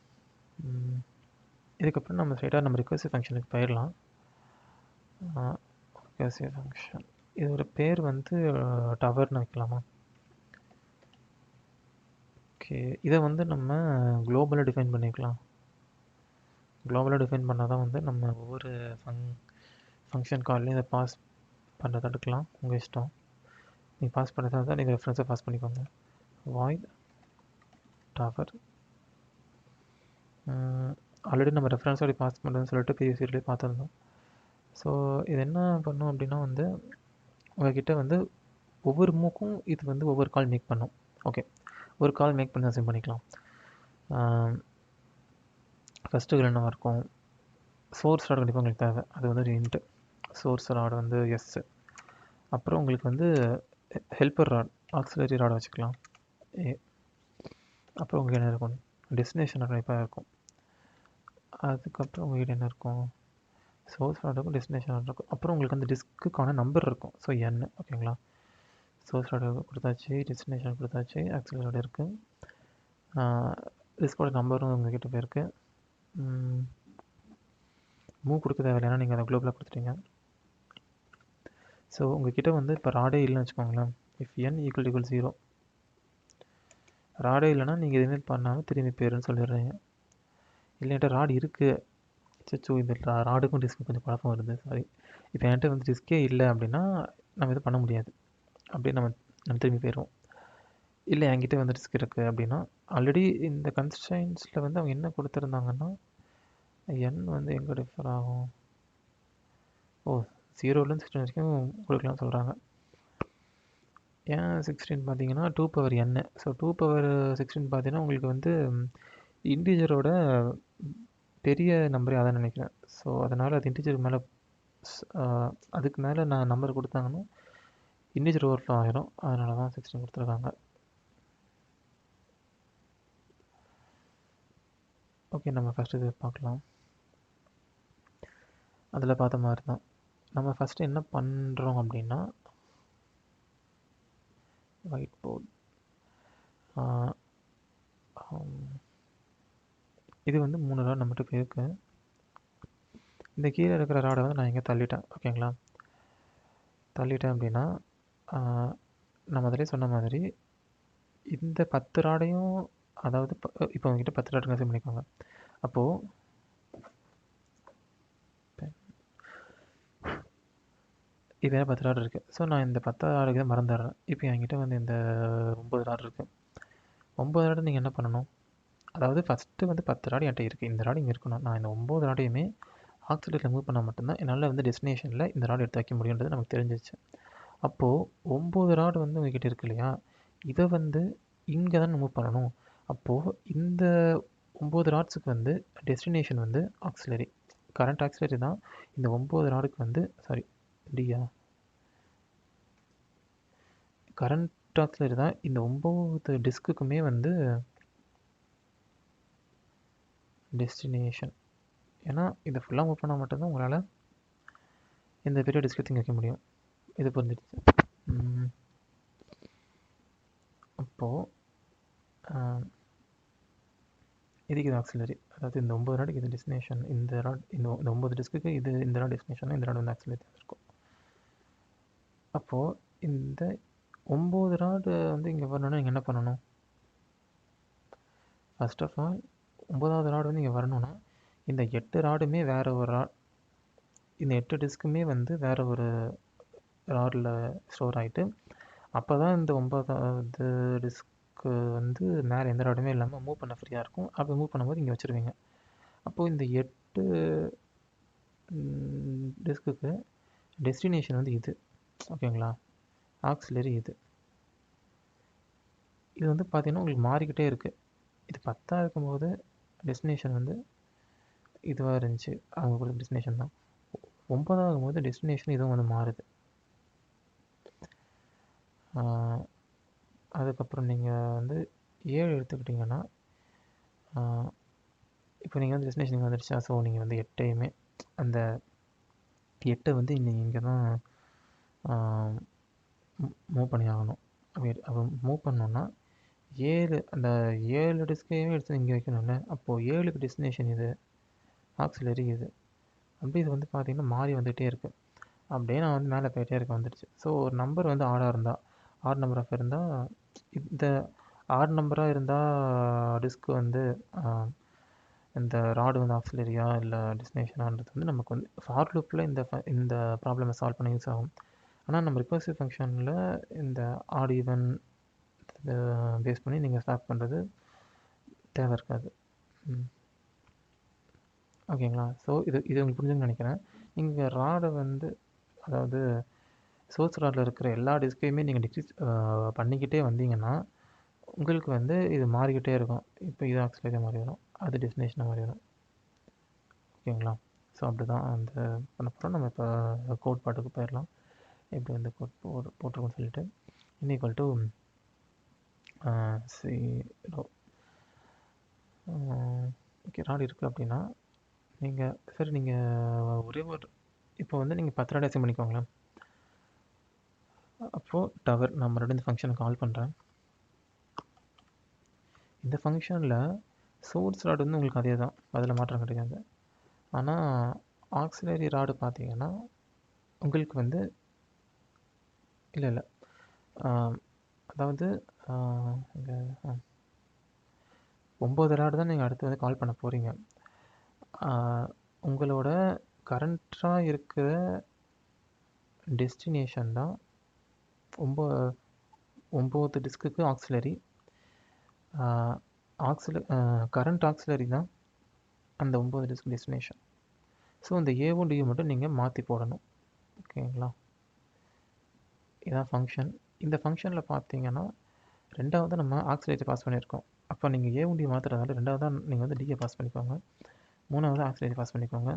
இதுக்கப்புறம் நம்ம ஸ்ட்ரைட்டாக நம்ம ரிகர்சிவ் ஃபங்க்ஷனுக்கு போயிடலாம். ரிகர்சிவ் ஃபங்க்ஷன் இதோட பேர் வந்து டவர்னு வைக்கலாமா? ஓகே, இதை வந்து நம்ம குளோபலாக டிஃபைன் பண்ணிக்கலாம். குளோபலாக டிஃபைன் பண்ணால் தான் வந்து நம்ம ஒவ்வொரு ஃபங்க்ஷன் கால்லையும் இதை பாஸ் பண்ணுறதை எடுக்கலாம். உங்கள் இஷ்டம். நீங்கள் பாஸ் பண்ணுறதா தான் நீங்கள் ரெஃபரன்ஸை பாஸ் பண்ணிக்கோங்க. Void tower. ஆல்ரெடி நம்ம ரெஃபரன்ஸோட பாஸ் பண்ணுறதுன்னு சொல்லிட்டு பிஎஸ்சிலே பார்த்துருந்தோம். ஸோ இது என்ன பண்ணோம் அப்படின்னா வந்து உங்கள்கிட்ட வந்து ஒவ்வொரு மூக்கும் இது வந்து ஒவ்வொரு கால் மேக் பண்ணும். ஓகே, ஒரு கால் மேக் பண்ணி அசைன் பண்ணிக்கலாம். ஃபஸ்ட்டு என்னவாக இருக்கும், சோர்ஸ் ராட் கண்டிப்பாக உங்களுக்கு தேவை. அது வந்து ஒரு இன்ட்டு. சோர்ஸ் ராட் வந்து எஸ். அப்புறம் உங்களுக்கு வந்து ஹெல்ப்பர் ராட், ஆக்சிலரி ராட் வச்சுக்கலாம் ஏ. அப்புறம் உங்களுக்கு என்ன இருக்கும், டெஸ்டினேஷன் ராட் கண்டிப்பாக இருக்கும். அதுக்கப்புறம் உங்கள்கிட்ட என்ன இருக்கும், சோர்ஸ் ராட் இருக்கும், டெஸ்டினேஷன் ராட் இருக்கும். அப்புறம் உங்களுக்கு வந்து டிஸ்க்குக்கான நம்பர் இருக்கும். So n. ஓகேங்களா? சோர்ஸ் ராட் கொடுத்தாச்சு, டெஸ்டினேஷன் கொடுத்தாச்சு, ஆக்சிலரி ராட் இருக்குது, டிஸ்கோட நம்பரும் உங்கள்கிட்ட போயிருக்கு. மூவ் கொடுக்க தேவையில்லை, ஏன்னா நீங்கள் அதை குளோபலாக கொடுத்துட்டீங்க. ஸோ உங்கள்கிட்ட வந்து இப்போ ராடே இல்லைன்னு வச்சுக்கோங்களேன். இஃப் n = 0, ராடே இல்லைன்னா நீங்கள் எதுவுமே பண்ணாமல் திரும்பி போயிருன்னு சொல்லிடுறீங்க. இல்லைன்ட்டு ராடு இருக்குது, சச்சோ இந்த ராடுக்கும் டிஸ்க்கு கொஞ்சம் குழப்பம் வருது, சாரி. இப்போ என்கிட்ட வந்து டிஸ்கே இல்லை அப்படின்னா நம்ம எதுவும் பண்ண முடியாது. அப்படியே நம்ம திரும்பி போயிடுவோம். இல்லை என்கிட்ட வந்து டிஸ்க் இருக்குது அப்படின்னா, ஆல்ரெடி இந்த கன்ஸ்ட்ரைன்ஸில் வந்து அவங்க என்ன கொடுத்துருந்தாங்கன்னா n வந்து எங்கே டிஃபர் ஆகும், 0லேருந்து 16 வரைக்கும் கொடுக்கலாம்னு சொல்கிறாங்க. ஏன் 16 பார்த்தீங்கன்னா 2n. ஸோ 216 பார்த்தீங்கன்னா உங்களுக்கு வந்து இன்டிஜரோட பெரிய நம்பரே அதான் நினைக்கிறேன். ஸோ அதனால் அது இன்டிஜருக்கு மேலே அதுக்கு மேலே நான் நம்பர் கொடுத்தாங்கன்னா இன்டிஜர் ஓவர்ஃப்ளோ ஆகிடும். அதனால தான் 16 கொடுத்துருக்காங்க. ஓகே, நம்ம ஃபஸ்ட்டு இது பார்க்கலாம். அதில் பார்த்த மாதிரி தான் நம்ம ஃபஸ்ட்டு என்ன பண்ணுறோம் அப்படின்னா, ஒயிட் போர்ட். இது வந்து 3 ராட் நம்மகிட்ட இருக்கு. இந்த கீழே இருக்கிற ராடை வந்து நான் இங்கே தள்ளிட்டேன். ஓகேங்களா? தள்ளிட்டேன் அப்படின்னா நம்ம அதிலே சொன்ன மாதிரி இந்த 10 ராடையும், அதாவது இப்போ உங்ககிட்ட 10 ராடு கன்சியூம் பண்ணிக்கோங்க. அப்போது இதே 10 ராடு இருக்குது. ஸோ நான் இந்த 10 ராடுக்கு தான் மறந்துடுறேன். இப்போ என்கிட்ட வந்து இந்த 9 ராடு இருக்குது. 9 ராடு நீங்கள் என்ன பண்ணணும்? அதாவது ஃபஸ்ட்டு வந்து 10 ராடு என்கிட்ட இருக்குது. இந்த ராடு இங்கே இருக்கணும். நான் இந்த 9 ராடையுமே ஆக்சிலேட்டரில் மூவ் பண்ணால் மட்டும்தான் என்னால் வந்து டெஸ்டினேஷனில் இந்த ராடு எடுத்து வைக்க முடியுன்றது நமக்கு தெரிஞ்சிச்சு. அப்போது 9 ராடு வந்து உங்ககிட்ட இருக்கு இல்லையா? இதை வந்து இங்கே தான் மூவ் பண்ணணும். அப்போது இந்த 9 ராட்ஸுக்கு வந்து டெஸ்டினேஷன் வந்து ஆக்சிலரி, கரண்ட் ஆக்சிலரி தான் இந்த 9 ராடுக்கு வந்து, சாரி டியா, கரண்ட் ஆக்சிலரி தான் இந்த 9 டிஸ்க்குக்குமே வந்து டெஸ்டினேஷன். ஏன்னா இதை ஃபுல்லாக மூவ் பண்ணால் மட்டும்தான் உங்களால் இந்த பெரிய டிஸ்க் எடுத்து வைக்க முடியும். இது புரிஞ்சிடுச்சு. அப்போது இதுக்கு இது ஆக்சிலரி, அதாவது இந்த 9 ராடுக்கு இது டெஸ்டினேஷன், இந்த ராட் இந்த 9 டிஸ்க்குக்கு இது இந்த ராட் டெஸ்டினேஷன், இந்த ராட் வந்து ஆக்சிலரி இருக்கும். அப்போது இந்த 9 ராடு வந்து இங்கே வரணும்னா நீங்கள் என்ன பண்ணணும்? ஃபர்ஸ்ட் ஆஃப் ஆல் 9வது ராடு வந்து இங்கே வரணும்னா இந்த 8 ராடுமே வேறு ஒரு ராட், இந்த 8 டிஸ்க்குமே வந்து வேறு ஒரு ராடில் ஸ்டோர் ஆகிட்டு, அப்போ தான் இந்த 9வது டிஸ்க்கு வந்து மேலே எந்த ராடுமே இல்லாமல் மூவ் பண்ண ஃப்ரீயாக இருக்கும். அப்போ மூவ் பண்ணும்போது இங்கே வச்சுருவீங்க. அப்போது இந்த 8 டிஸ்க்குக்கு டெஸ்டினேஷன் வந்து இது. ஓகேங்களா? ஆக்சிலரி இது. இது வந்து பார்த்திங்கன்னா உங்களுக்கு மாறிக்கிட்டே இருக்குது. இது 10 இருக்கும்போது டெஸ்டினேஷன் வந்து இதுவாக இருந்துச்சு, அவங்க கொடுத்த டெஸ்டினேஷன் தான். 9 ஆகும்போது டெஸ்டினேஷன் இதுவும் வந்து மாறுது. அதுக்கப்புறம் நீங்கள் வந்து 7 எடுத்துக்கிட்டிங்கன்னா, இப்போ நீங்கள் வந்து டெஸ்டினேஷன் இங்கே வந்துடுச்சா? ஸோ நீங்கள் வந்து 8ஐயுமே அந்த 8 வந்து நீங்கள் இங்கே தான் மூவ் பண்ணி ஆகணும். அப்போ மூவ் பண்ணோன்னா 7, அந்த 7 டிஸ்கையுமே எடுத்து இங்கே வைக்கணும்ல. அப்போது 7க்கு டெஸ்டினேஷன் இது, ஆக்சிலரி இது. அப்படி இது வந்து பார்த்திங்கன்னா மாறி வந்துகிட்டே இருக்குது. அப்படியே நான் வந்து மேலே போயிட்டே இருக்க வந்துடுச்சு. ஸோ ஒரு நம்பர் வந்து ஆடாக இருந்தால், ஆட் நம்பர் ஆஃப் இருந்தால், இந்த ஆட் நம்பராக இருந்தால் டிஸ்க் வந்து இந்த ராடு வந்து ஆக்சிலரியா இல்லை டெஸ்டினேஷனான்றது வந்து நமக்கு வந்து ஃபார் லூப்பில் இந்த ப்ராப்ளமை சால்வ் பண்ண யூஸ் ஆகும். ஆனால் நம்ம ரிகர்சிவ் ஃபங்க்ஷனில் இந்த ஆட் ஈவன் பேஸ் பண்ணி நீங்கள் ஸ்டார்ட் பண்ணுறது தேவை இருக்காது. ஓகேங்களா? ஸோ இது உங்களுக்கு புரிஞ்சுன்னு நினைக்கிறேன். நீங்கள் ராடை வந்து, அதாவது சோர்ஸ் ராடில் இருக்கிற எல்லா டிஸ்கையுமே நீங்கள் டிக்ரீஸ் பண்ணிக்கிட்டே வந்தீங்கன்னா உங்களுக்கு வந்து இது மாறிக்கிட்டே இருக்கும். இப்போ இது ஆக்சிலரி மாதிரி வரும், அது டெஸ்டினேஷனாக மாதிரி வரும். ஓகேங்களா? ஸோ அப்படி தான் அந்த பண்ண போகிறோம். நம்ம இப்போ கோட் பாட்டுக்கு போயிடலாம். எப்படி வந்து கோட் போட்டிருக்கோன்னு சொல்லிட்டு ஈக்குவல் டு 0. ஓகே, ராடு இருக்குது அப்படின்னா நீங்கள் சரி, நீங்கள் ஒரே ஒரு இப்போ வந்து நீங்கள் 10 ராடு அசைன் பண்ணிக்கோங்களேன். அப்போது டவர் நான் மறுபடியும் இந்த ஃபங்க்ஷனை கால் பண்ணுறேன். இந்த ஃபங்க்ஷனில் சோர்ஸ் ராடு வந்து உங்களுக்கு அதே தான், அதில் மாற்றம் கிடையாது. ஆனால் ஆக்சிலரி ராடு பார்த்தீங்கன்னா உங்களுக்கு வந்து இல்லை அதாவது இங்கே 9 ராடு தான் நீங்கள் அடுத்து வந்து கால் பண்ண போகிறீங்க. உங்களோட கரண்ட்டாக இருக்கிற டெஸ்டினேஷன் தான் 9 டிஸ்க்குக்கு ஆக்சிலரி. கரண்ட் ஆக்சிலரி தான் அந்த 9 டிஸ்க் டெஸ்டினேஷன். ஸோ இந்த ஏவும் டியும் மட்டும் நீங்கள் மாற்றி போடணும். ஓகேங்களா? இதான் ஃபங்க்ஷன். இந்த ஃபங்க்ஷனில் பார்த்தீங்கன்னா ரெண்டாவது நம்ம ஆக்சிலரி பாஸ் பண்ணியிருக்கோம். அப்போ நீங்கள் ஏவும் டி மாற்றுறதால ரெண்டாவது தான் நீங்கள் வந்து டியை பாஸ் பண்ணிக்கோங்க, மூணாவது ஆக்சிலரி பாஸ் பண்ணிக்கோங்க.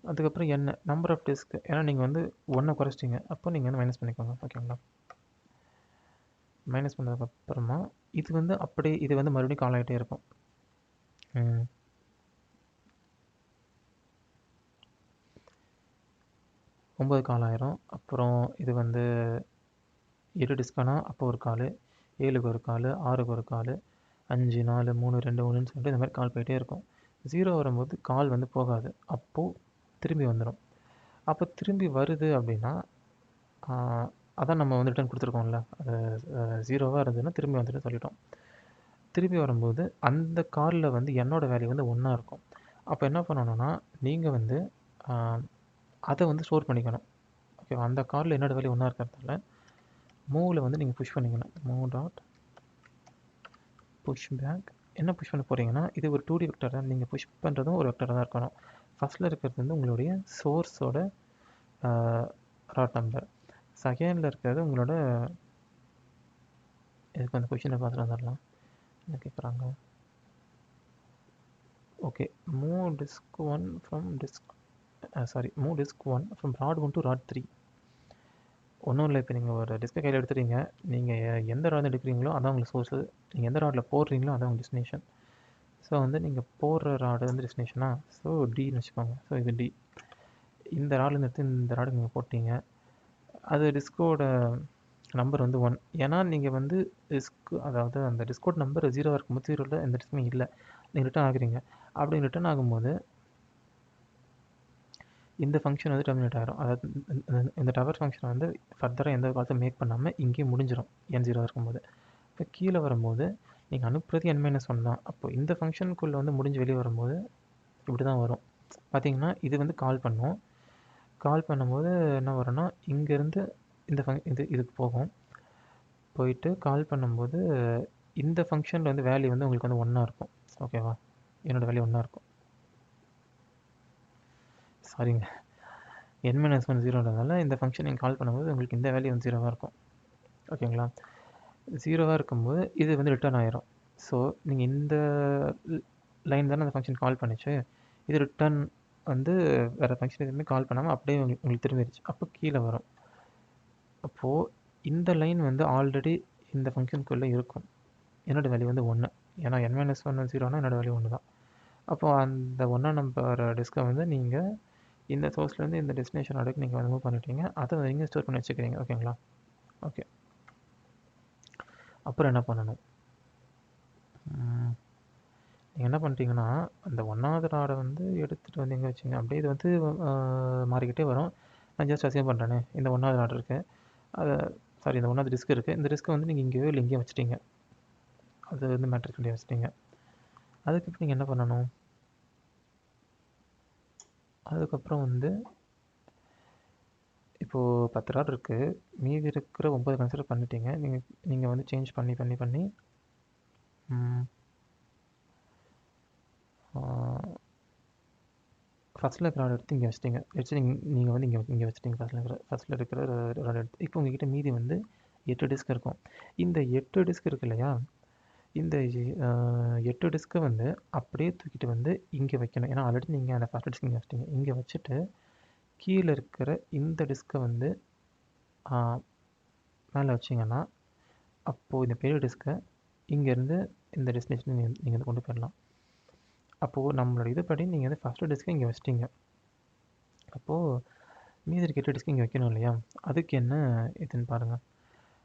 அதுக்கப்புறம் என்ன நம்பர் ஆஃப் டிஸ்க், ஏன்னா நீங்கள் வந்து 1 குறைச்சிட்டிங்க, அப்போ நீங்கள் வந்து மைனஸ் பண்ணிக்கோங்க. ஓகேங்களா? மைனஸ் பண்ணதுக்கப்புறமா இது வந்து அப்படியே இது வந்து மறுபடியும் கால் ஆகிட்டே இருக்கும். 9 கால் ஆயிரும். அப்புறம் இது வந்து 7 டிஸ்கானா அப்போ ஒரு கால், 7க்கு ஒரு கால், 6க்கு ஒரு கால், 5 4 3 2 1ன்னு சொல்லிட்டு இந்த மாதிரி கால் போயிட்டே இருக்கும். 0 வரும்போது கால் வந்து போகாது. அப்போது திரும்பி வந்துடும். அப்போ திரும்பி வருது அப்படின்னா அதான் நம்ம வந்து ரிட்டர்ன் கொடுத்துருக்கோம்ல, அது 0வாக இருந்ததுன்னா திரும்பி வந்துட்டு சொல்லிட்டோம். திரும்பி வரும்போது அந்த காலில் வந்து என்னோடய வேல்யூ வந்து 1 இருக்கும். அப்போ என்ன பண்ணணும்னா நீங்கள் வந்து அதை வந்து ஸ்டோர் பண்ணிக்கணும். ஓகேவா? அந்த காலில் என்னோட வேல்யூ 1 இருக்கிறதால மூவில் வந்து நீங்கள் புஷ் பண்ணிக்கணும். Move dot push back. என்ன புஷ் பண்ண போகிறீங்கன்னா, இது ஒரு 2D வெக்டர் தான். நீங்கள் புஷ் பண்ணுறதும் ஒரு வெக்டர் தான் இருக்கணும். ஃபஸ்ட்டில் இருக்கிறது வந்து உங்களுடைய சோர்ஸோட ராட் நம்பர். செகண்டில் இருக்கிறது உங்களோட இதுக்கு அந்த கொஷினை பார்த்துட்டு வந்துடலாம். என்ன கேட்குறாங்க? Okay, move disk 1 from disk move disk 1 from rod 1 to rod 3. ஒன்றும் இல்லை, இப்போ நீங்கள் ஒரு டிஸ்கை கையில் எடுத்துட்டீங்க. நீங்கள் எந்த ராட் எடுக்கிறீங்களோ அதான் உங்களுக்கு சோர்ஸு. நீங்கள் எந்த ராடில் போடுறீங்களோ அதான் உங்கள் டெஸ்டினேஷன். ஸோ வந்து நீங்கள் போடுற ராடு வந்து டெஸ்டினேஷனா, ஸோ டின்னு வச்சுக்கோங்க. ஸோ இது டி. இந்த ராடில் எடுத்து இந்த ராடு நீங்கள் போட்டீங்க. அது டிஸ்கோட நம்பர் வந்து 1. ஏன்னா நீங்கள் வந்து அதாவது அந்த டிஸ்கோட் நம்பர் 0 இருக்கும்போது 0வில் எந்த டிஸ்குமே இல்லை, நீங்கள் ரிட்டர்ன் ஆகுறீங்க. அப்படி ரிட்டர்ன் ஆகும்போது இந்த ஃபங்க்ஷன் வந்து டெர்மினேட் ஆகிரும். அதாவது இந்த டவர் ஃபங்க்ஷன் வந்து ஃபர்தராக எந்த காலத்தையும் மேக் பண்ணாமல் இங்கேயே முடிஞ்சிடும் n0 இருக்கும்போது. இப்போ கீழே வரும்போது நீங்கள் அனுப்புறது n-1 தான். அப்போ இந்த ஃபங்க்ஷனுக்குள்ளே வந்து முடிஞ்சு வெளியே வரும்போது இப்படி தான் வரும். பார்த்தீங்கன்னா இது வந்து கால் பண்ணும். கால் பண்ணும்போது என்ன வரும்னா இங்கேருந்து இதுக்கு போகும். போயிட்டு கால் பண்ணும்போது இந்த ஃபங்க்ஷனில் வந்து வேல்யூ வந்து உங்களுக்கு வந்து 1 இருக்கும். ஓகேவா? என்னோடய வேல்யூ 1 இருக்கும். சாரிங்க, n-1 0ன்றதால இந்த ஃபங்க்ஷன் நீங்கள் கால் பண்ணும்போது உங்களுக்கு இந்த வேல்யூ வந்து 0வாக இருக்கும். ஓகேங்களா? 0வாக இருக்கும்போது இது வந்து ரிட்டர்ன் ஆயிரும். ஸோ நீங்கள் இந்த லைன் தானே அந்த ஃபங்க்ஷன் கால் பண்ணிச்சு, இது ரிட்டர்ன் வந்து வேறு ஃபங்க்ஷன் எதுவுமே கால் பண்ணாமல் அப்படியே உங்களுக்கு திரும்பிடுச்சு. அப்போ கீழே வரும். அப்போது இந்த லைன் வந்து ஆல்ரெடி இந்த ஃபங்க்ஷனுக்குள்ளே இருக்கும். என்னோடய வேல்யூ வந்து 1. ஏன்னா n-1 0னா என்னோடய வேல்யூ 1 தான். அப்போது அந்த 1 நம்பர் டிஸ்கை வந்து நீங்கள் இந்த சோர்ஸ்லேருந்து இந்த டெஸ்டினேஷன் வரைக்கும் நீங்கள் வந்து மூவ் பண்ணிட்டீங்க. அதை நீங்கள் ஸ்டோர் பண்ணி வச்சுக்கிறீங்க. ஓகேங்களா? ஓகே, அப்புறம் என்ன பண்ணணும்? நீங்கள் என்ன பண்ணிட்டீங்கன்னா அந்த 1வது ராடை வந்து எடுத்துகிட்டு வந்து எங்கே வச்சிங்க, அப்படியே இது வந்து மாறிக்கிட்டே வரும். நான் ஜஸ்ட் அசியூம் பண்ணுறேனே, இந்த 1வது ராட் இருக்குது, அதை இந்த 1வது டிஸ்க் இருக்குது. இந்த டிஸ்க்கை வந்து நீங்கள் இங்கேயோ இல்லை இங்கேயும் வச்சுட்டீங்க. அது வந்து மேட்ரிக்ஸ்லேயே வச்சுட்டீங்க. அதுக்கப்புறம் நீங்கள் என்ன பண்ணணும்? அதுக்கப்புறம் வந்து இப்போது 10 ராட் இருக்குது, மீதி இருக்கிற 9 கன்சிடர் பண்ணிட்டீங்க. நீங்கள் வந்து சேஞ்ச் பண்ணி பண்ணி பண்ணி ஃபஸ்ட்டில் இருக்கிற ராட் எடுத்து இங்கே வச்சிட்டிங்க. வச்சு நீங்கள் வந்து இங்கே வச்சிட்டிங்க. ஃபஸ்ட்டில் இருக்கிற ராட் எடுத்து இப்போ உங்கள்கிட்ட மீதி வந்து 8 டிஸ்க் இருக்கும். இந்த 8 டிஸ்க் இருக்கு இல்லையா, இந்த 8 டிஸ்க்கை வந்து அப்படியே தூக்கிட்டு வந்து இங்கே வைக்கணும். ஏன்னா ஆல்ரெடி நீங்கள் அந்த ஃபஸ்ட் டிஸ்க் இங்கே வச்சிட்டிங்க. இங்கே வச்சுட்டு கீழே இருக்கிற இந்த டிஸ்க்கை வந்து மேலே வச்சிங்கன்னா அப்போது இந்த பெரிய டிஸ்க்கை இங்கேருந்து இந்த டெஸ்டினேஷன் நீங்கள் வந்து கொண்டு போயிடலாம். அப்போது நம்மளோட இதுபடி நீங்கள் வந்து ஃபஸ்ட்டு டிஸ்க்கை இங்கே வச்சிட்டிங்க. அப்போது மீதி இருக்க 8 டிஸ்க் இங்கே வைக்கணும் இல்லையா, அதுக்கு என்ன இதுன்னு பாருங்கள்.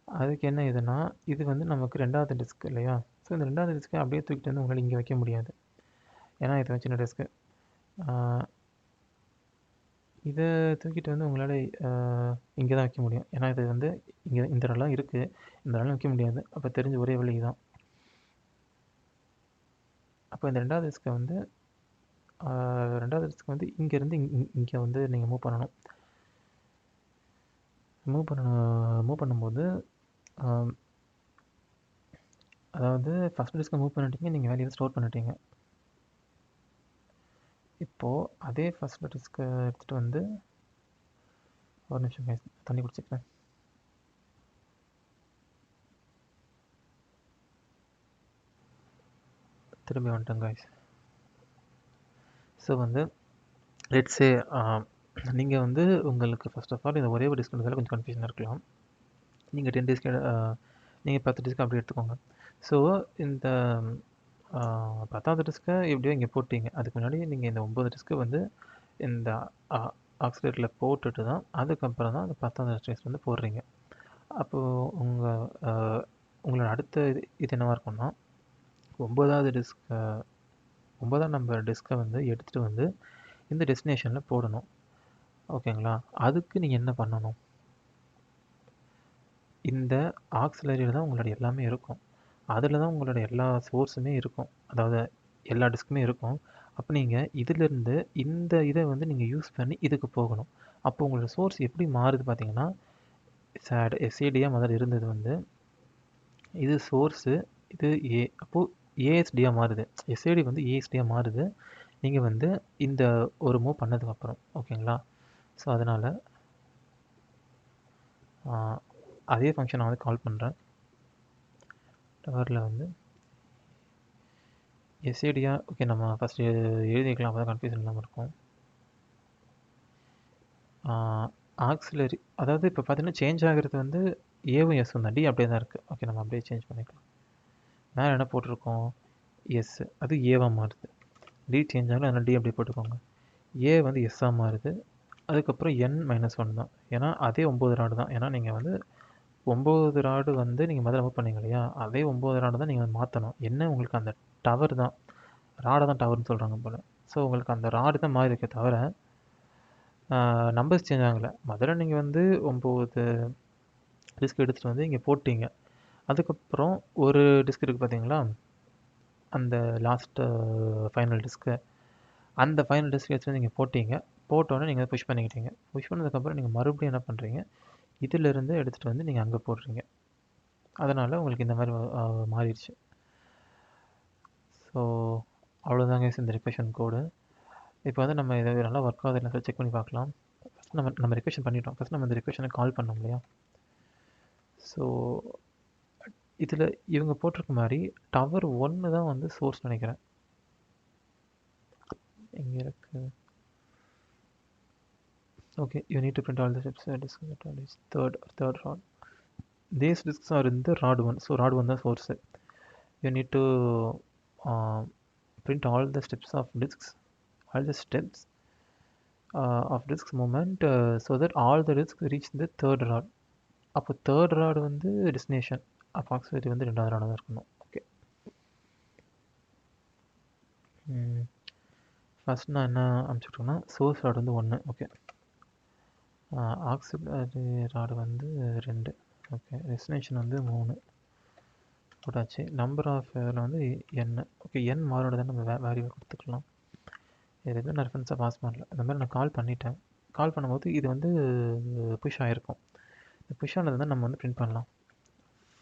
அதுக்கு என்ன இதுனா, இது வந்து நமக்கு 2வது டிஸ்க் இல்லையா. ஸோ இந்த 2வது டிஸ்க்கை அப்படியே தூக்கிட்டு வந்து உங்களால் இங்கே வைக்க முடியாது. ஏன்னா இது சின்ன டிஸ்க்கு. இதை தூக்கிட்டு வந்து உங்களால் இங்கே தான் வைக்க முடியும். ஏன்னா இது வந்து இங்கே இந்த இடம்லாம் இருக்குது, இந்த இடம்லாம் வைக்க முடியாது. அப்போ தெரிஞ்ச ஒரே வழி தான். அப்போ இந்த 2வது டிஸ்க்கை வந்து 2வது டிஸ்க் வந்து இங்கேருந்து இங்கே வந்து நீங்கள் மூவ் பண்ணணும். மூவ் பண்ணும்போது அதாவது ஃபஸ்ட் டிஸ்க்கை மூவ் பண்ணிட்டீங்க, நீங்கள் வேல்யூவை ஸ்டோர் பண்ணிட்டீங்க. இப்போது அதே ஃபஸ்ட் டிஸ்க்கை எடுத்துகிட்டு வந்து ஒரு நிமிஷம் தண்ணி குடிச்சிக்கிறேன். திரும்பி வந்துட்டேன் காய்ஸ். ஸோ வந்து லெட்ஸே நீங்கள் வந்து உங்களுக்கு ஃபர்ஸ்ட் ஆஃப் ஆல் இந்த ஒரே ஒரு டிஸ்க் கொஞ்சம் கன்ஃபியூஷனாக இருக்கலாம். நீங்கள் 10 டிஸ்க் நீங்கள் 10 டிஸ்க் அப்படி எடுத்துக்கோங்க. ஸோ இந்த 10வது டிஸ்க்கை எப்படியோ இங்கே போட்டிங்க. அதுக்கு முன்னாடி நீங்கள் இந்த 9 டிஸ்க்கு வந்து இந்த ஆக்சிலேட்டரில் போட்டுட்டு தான் அதுக்கப்புறம் தான் அந்த 10வது டிஸ்க் வந்து போடுறீங்க. அப்போது உங்களோட அடுத்த இது என்னவாக இருக்கும்னா 9ஆம் நம்பர் டிஸ்கை வந்து எடுத்துகிட்டு வந்து இந்த டெஸ்டினேஷனில் போடணும். ஓகேங்களா? அதுக்கு நீங்கள் என்ன பண்ணணும், இந்த ஆக்ஸிலரியில் தான் உங்களோட எல்லாமே இருக்கும். அதில் தான் உங்களோட எல்லா சோர்ஸுமே இருக்கும். அதாவது எல்லா டிஸ்க்குமே இருக்கும். அப்போ நீங்கள் இதிலேருந்து இந்த இதை வந்து நீங்கள் யூஸ் பண்ணி இதுக்கு போகணும். அப்போ உங்களோட சோர்ஸ் எப்படி மாறுது பார்த்தீங்கன்னா, எஸ்ஏடியாக முதல்ல இருந்தது வந்து இது சோர்ஸு, இது அப்போது ஏஎஸ்டியாக மாறுது. எஸ்ஏடி வந்து ஏஎஸ்டியாக மாறுது நீங்கள் வந்து இந்த ஒரு மூவ் பண்ணதுக்கப்புறம். ஓகேங்களா? ஸோ அதனால் அதே ஃபங்க்ஷன் நான் வந்து கால் பண்ணுறேன். டவரில் வந்து எஸ்ஏடியா ஓகே, நம்ம ஃபஸ்ட்டு எழுதிக்கலாம், அப்போ தான் கன்ஃபியூஷன் இல்லாமல் இருக்கும். ஆக்ஸிலரி அதாவது இப்போ பார்த்தீங்கன்னா சேஞ்ச் ஆகிறது வந்து ஏவும் எஸ்ஸும் தான். டி அப்படியே தான் இருக்குது. ஓகே, நம்ம அப்படியே சேஞ்ச் பண்ணிக்கலாம். மேலே என்ன போட்டிருக்கோம், எஸ், அது ஏவாக மாறுது. டி சேஞ்ச் ஆகல, அதனால் டி அப்படியே போட்டுக்கோங்க. ஏ வந்து எஸ்ஸாக மாறுது. அதுக்கப்புறம் n-1 தான், ஏன்னா அதே 9 ராடு தான். ஏன்னா நீங்கள் வந்து 9 ராடு வந்து நீங்கள் முதல்ல மூவ் பண்ணீங்க இல்லையா, அதே 9 ராடு தான் நீங்கள் மாற்றணும். என்ன உங்களுக்கு அந்த டவர் தான், ராடை தான் டவர்னு சொல்கிறாங்க போல். ஸோ உங்களுக்கு அந்த ராடு தான் மாறி இருக்கே தவிர நம்பர்ஸ் சேஞ்ச் ஆகலை. முதல்ல நீங்கள் வந்து 9 டிஸ்க் எடுத்துகிட்டு வந்து இங்கே போட்டீங்க. அதுக்கப்புறம் ஒரு டிஸ்க் இருக்குது பார்த்தீங்களா, அந்த லாஸ்ட்டு ஃபைனல் டிஸ்க்கு, அந்த ஃபைனல் டிஸ்க் எடுத்துகிட்டு நீங்கள் போட்டீங்க. போட்டோன்னே நீங்கள் புஷ் பண்ணிக்கிட்டீங்க. புஷ் பண்ணதுக்கப்புறம் நீங்கள் மறுபடியும் என்ன பண்ணுறீங்க, இதிலிருந்து எடுத்துகிட்டு வந்து நீங்கள் அங்கே போடுறீங்க. அதனால் உங்களுக்கு இந்த மாதிரி மாறிடுச்சு. ஸோ அவ்வளோதாங்க இந்த ரிக்வெஷன் கோடு. இப்போ வந்து நம்ம இதை நல்லா ஒர்க் ஆகுது என்ன செக் பண்ணி பார்க்கலாம். ஃபஸ்ட் நம்ம ரிக்வெஷன் பண்ணிட்டோம். ஃபஸ்ட் நம்ம இந்த ரிக்வெஷனை கால் பண்ணோம் இல்லையா. ஸோ இதில் இவங்க போட்டிருக்க மாதிரி டவர் 1 தான் வந்து சோர்ஸ் நினைக்கிறேன். இங்கே இருக்கு. Okay, you need to print all the steps third rod. These disks are in the rod 1. So rod 1 தான் source. You need to print all the steps of disks movement so that all the disks reach the third rod. அப்போ third rod வந்து destination, approximately வந்து 2வது ராடாக தான் இருக்கணும். Okay, first நான் என்ன அனுப்பிச்சுட்ருக்கேன்னா source rod வந்து 1. ஓகே, ஆக்சிலரி ராடு வந்து 2. ஓகே, டெஸ்டினேஷன் வந்து 3 போட்டாச்சு. நம்பர் ஆஃப் இதில் வந்து n. ஓகே, n மாறோட தான் நம்ம வேல்யூவை கொடுத்துக்கலாம். இது எதுவும் நான் ரெஃபரன்ஸாக பாஸ் பண்ணல. இந்த மாதிரி நான் கால் பண்ணிட்டேன். கால் பண்ணும்போது இது வந்து புஷ் ஆகிருக்கும். இந்த புஷ் ஆனது தான் நம்ம வந்து பிரிண்ட் பண்ணலாம்.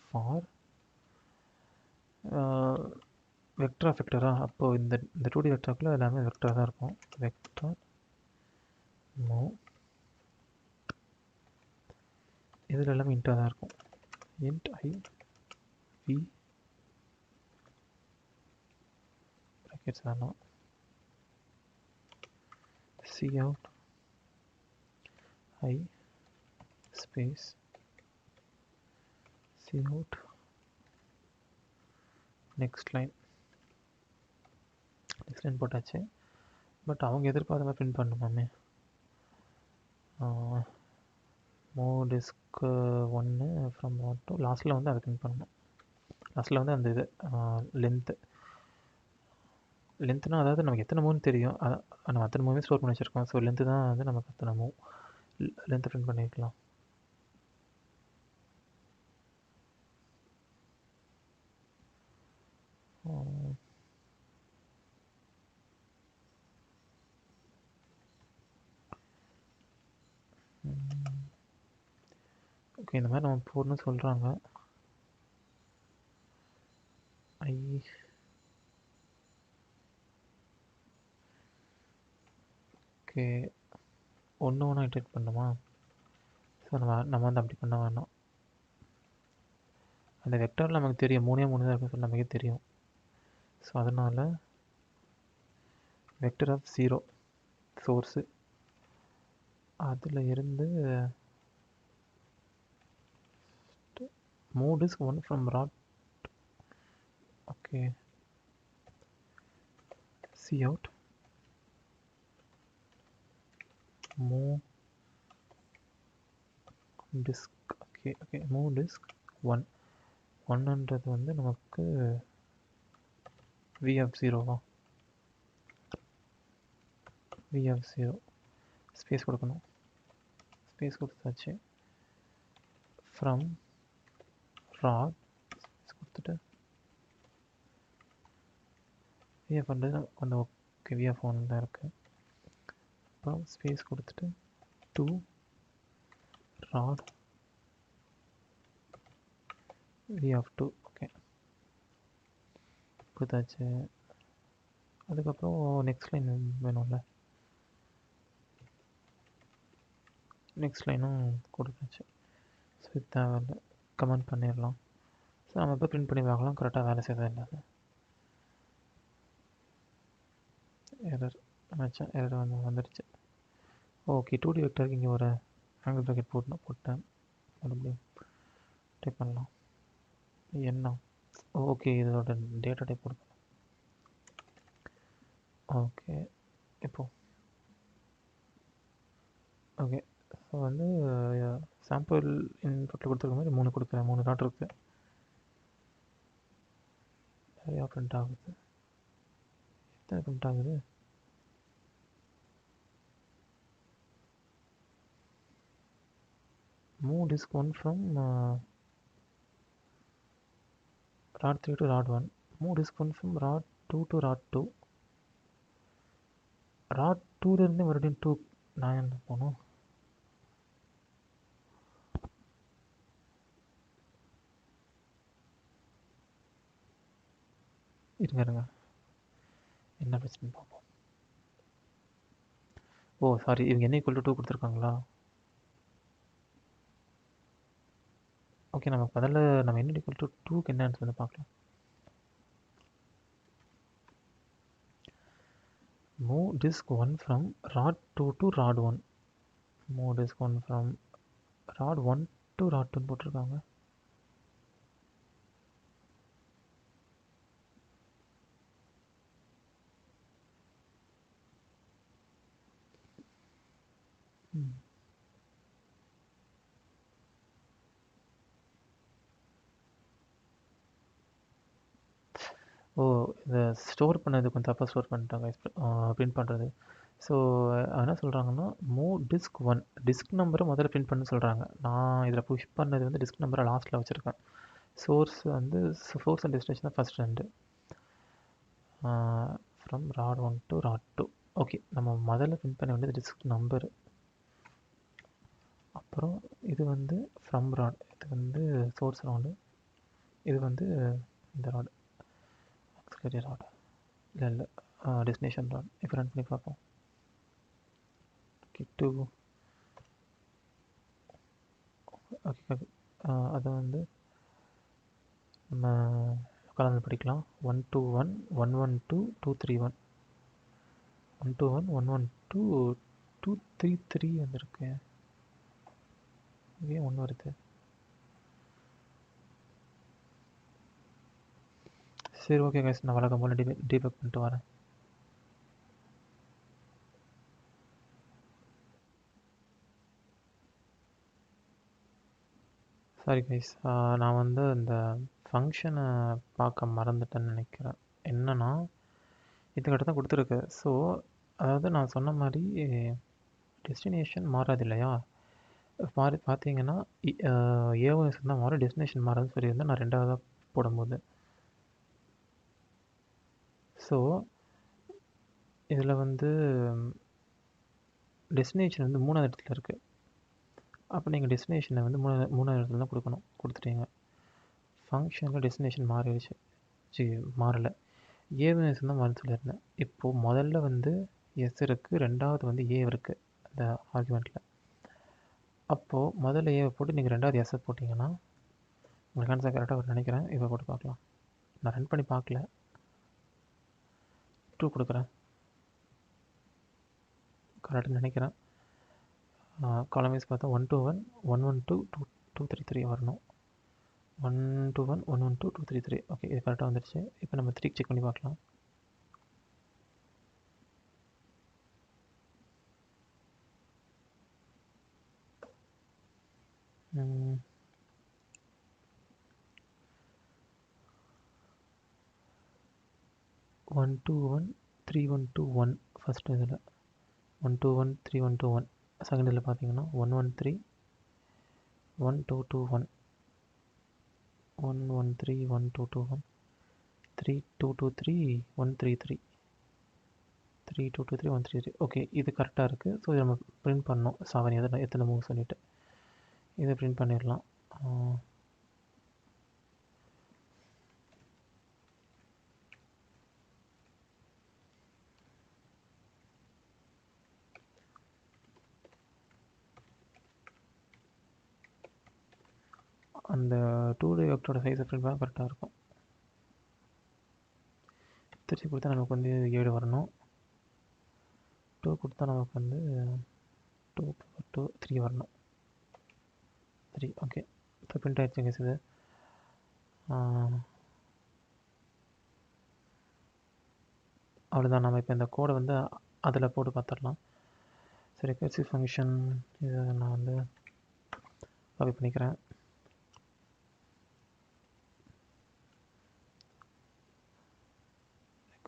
ஃபார் வெக்டர் வெக்டரா, அப்போது இந்த 2D வெக்டருக்குள்ள எல்லாமே வெக்டர் தான் இருக்கும். வெக்டர் மூவ், இதில் எல்லாமே இன்ட்டாக தான் இருக்கும். இன்ட் ஐ வி ப்ராக்கெட்ஸ் வேணாம், cout I space cout next line போட்டாச்சு. பட் அவங்க எதிர்பார்த்த மாதிரி பிரிண்ட் பண்ணணுமாமே. மூவ் டிஸ்க் 1 ஃப்ரம் 1 to லாஸ்ட்டில் வந்து அதை பிரிண்ட் பண்ணணும். லாஸ்ட்டில் வந்து அந்த இது லென்த்னா அதாவது நமக்கு எத்தனை மூவ்னு தெரியும், நம்ம அத்தனை மூவே ஸ்டோர் பண்ணி வச்சுருக்கோம். ஸோ லென்த்து தான் வந்து நமக்கு அத்தனை மூவ், லென்த்தை பிரிண்ட் பண்ணிக்கலாம். ஓகே, இந்த மாதிரி நம்ம போடணும்னு சொல்கிறாங்க. ஓகே, ஒன்று இன்டெக்ட் பண்ணுமா. ஸோ நம்ம வந்து அப்படி பண்ண வேணாம். அந்த வெக்டரில் நமக்கு தெரியும் 3 தான் இருக்குன்னு சொல்லி நமக்கே தெரியும். ஸோ அதனால் வெக்டர் ஆஃப் 0 சோர்ஸு, அதில் இருந்து move disk 1 from rod. Okay, C out move disk. Okay move disk 1 1ன்றது வந்து நமக்கு v(0) v(0) ஸ்பேஸ் கொடுக்கணும். ஸ்பேஸ் கொடுத்தாச்சு. ஃப்ரம் ராட் கொடுத்துட்டு vf வந்து அந்த ஓகே vf1 தான் இருக்குது. அப்புறம் ஸ்பேஸ் கொடுத்துட்டு 2 ராட் vf2 ஓகே கொடுத்தாச்சு. அதுக்கப்புறம் நெக்ஸ்ட் லைன் வேணும்ல, நெக்ஸ்ட் லைனும் கொடுத்தாச்சு. ஸோ இது தேவையில்லை, கமெண்ட் பண்ணிடலாம். ஸோ நம்ம இப்போ பிரிண்ட் பண்ணி பார்க்கலாம் கரெக்டாக வேலை செய்தா இல்லாத. எரர் வந்துடுச்சு. ஓகே 2D வெக்டருக்கு இங்கே ஒரு ஆங்கிள் ப்ராக்கெட் போட்டேன். மறுபடியும் டைப் பண்ணலாம். என்ன ஓகே இதோட டேட்டா டைப் கொடுக்கணும். ஓகே இப்போ ஓகே ஸோ வந்து சாம்பிள் இன்புட்டில் கொடுத்துருக்க மாதிரி 3 கொடுக்குறேன். 3 டாட் இருக்குது. நிறையா பிரிண்ட் ஆகுது. எத்தனை பிரிண்ட் ஆகுது? Move disk 1 from rod 3 to rod 1. Move disk 1 from rod 2 to rod 2. Rod 2லேருந்து மறுபடியும் 2 நான் என்ன போகணும்? இருங்க என்ன பிரச்சனை பார்ப்போம். ஓ சாரி, இவங்க என்ன ஈக்குவல் டு 2 கொடுத்துருக்காங்களா? ஓகே நம்ம முதல்ல நம்ம என்ன ஈக்குவல் டு 2க்கு என்ன ஆன்சர் வந்து பார்க்கலாம். Move disk 1 from rod 2 to rod 1. Move disk 1 from rod 1 to rod 2 போட்டிருக்காங்க. ஓ இதை ஸ்டோர் பண்ணது கொஞ்சம் தப்பாக ஸ்டோர் பண்ணிட்டாங்க பிரிண்ட் பண்ணுறது. ஸோ என்ன சொல்கிறாங்கன்னா மூவ் டிஸ்க் 1 டிஸ்க் நம்பரை முதல்ல பிரிண்ட் பண்ணு சொல்கிறாங்க. நான் இதில் புஷ் பண்ணது வந்து டிஸ்க் நம்பரை லாஸ்ட்டில் வச்சுருக்கேன். சோர்ஸ் வந்து சோர்ஸ் அண்ட் டெஸ்டினேஷன் தான் first 2. From rod 1 to rod 2. Okay நம்ம முதல்ல பிரிண்ட் பண்ண வேண்டியது டிஸ்க் நம்பர். அப்புறம் இது வந்து ஃப்ரம் ராட், இது வந்து சோர்ஸ் ராடு, இது வந்து இந்த ராடு ஆக்சிலரி ராடு இல்லை டெஸ்டினேஷன் ராட். இப்போ ரன் பண்ணி பார்ப்போம். ஓகே 2 ஓகே அதை வந்து நம்ம கலந்து படிக்கலாம். 121 112 231 121 112 233 வந்திருக்கு. இங்கே 1 வருது. சரி ஓகே கைஸ், நான் வழக்கம் போல் டீபக் பண்ணிட்டு வரேன். சாரி கைஸ், நான் வந்து இந்த ஃபங்க்ஷனை பார்க்க மறந்துட்டேன்னு நினைக்கிறேன். என்னன்னா இதுக்கிட்ட தான் கொடுத்துருக்கு. ஸோ அதாவது நான் சொன்ன மாதிரி டெஸ்டினேஷன் மாறாது இல்லையா? பார்த்தீங்கன்னா ஏஓஎஸ் தான் மாறும், டெஸ்டினேஷன் மாறாதுன்னு சொல்லியிருந்தேன் நான் 2ஆவதாக போடும்போது. ஸோ இதில் வந்து டெஸ்டினேஷன் வந்து 3வது இடத்துல இருக்குது. அப்போ நீங்கள் டெஸ்டினேஷனை வந்து 3வது இடத்துல தான் கொடுத்துட்டீங்க. ஃபங்க்ஷனில் டெஸ்டினேஷன் மாறிடுச்சு. மாறலை, ஏஎஸ் தான் மாறி சொல்லியிருந்தேன். இப்போது முதல்ல வந்து எஸ் இருக்குது, 2வது வந்து ஏ இருக்குது அந்த ஆர்குமெண்ட்டில். அப்போது முதல்ல ஏவை போட்டு நீங்கள் 2வது எஸ்ஸை போட்டிங்கன்னா உங்களுக்கு ஆன்சர் கரெக்டாக வரும் நினைக்கிறேன். இப்போ போட்டு பார்க்கலாம். நான் ரன் பண்ணி பார்க்கல. 2 கொடுக்குறேன், கரெக்டாக நினைக்கிறேன். காலமைஸ் பார்த்தா 121 112 233 வரணும். 121 112 233. ஓகே இது கரெக்டாக வந்துடுச்சு. இப்போ நம்ம 3 செக் பண்ணி பார்க்கலாம். 121 3121 ஃபஸ்ட் இதில் 121 3121 செகண்ட் இதில் பார்த்தீங்கன்னா 113 1221 113 1221 3223 133 3223 133 ஓகே இது கரெக்டாக இருக்குது. ஸோ இதை நம்ம பிரிண்ட் பண்ணோம் 7 எத்தனை மூவ் சொல்லிவிட்டு இதை பிரிண்ட் பண்ணிடலாம். அந்த 2D வெக்டரோட சைஸை பிரிண்ட் பண்ணால் கரெக்டாக இருக்கும். 3 கொடுத்தா நமக்கு வந்து 7 வரணும். 2 கொடுத்தா நமக்கு வந்து 2 3 வரணும். 3 ஓகே. இப்போ பிரிண்ட் ஆகிடுச்சுங்க இது. அவ்வளோதான். நம்ம இப்போ இந்த கோடை வந்து அதில் போட்டு பார்த்துடலாம். சரி, ரெக்கர்சிவ் ஃபங்க்ஷன் இதை நான் வந்து காப்பி பண்ணிக்கிறேன்.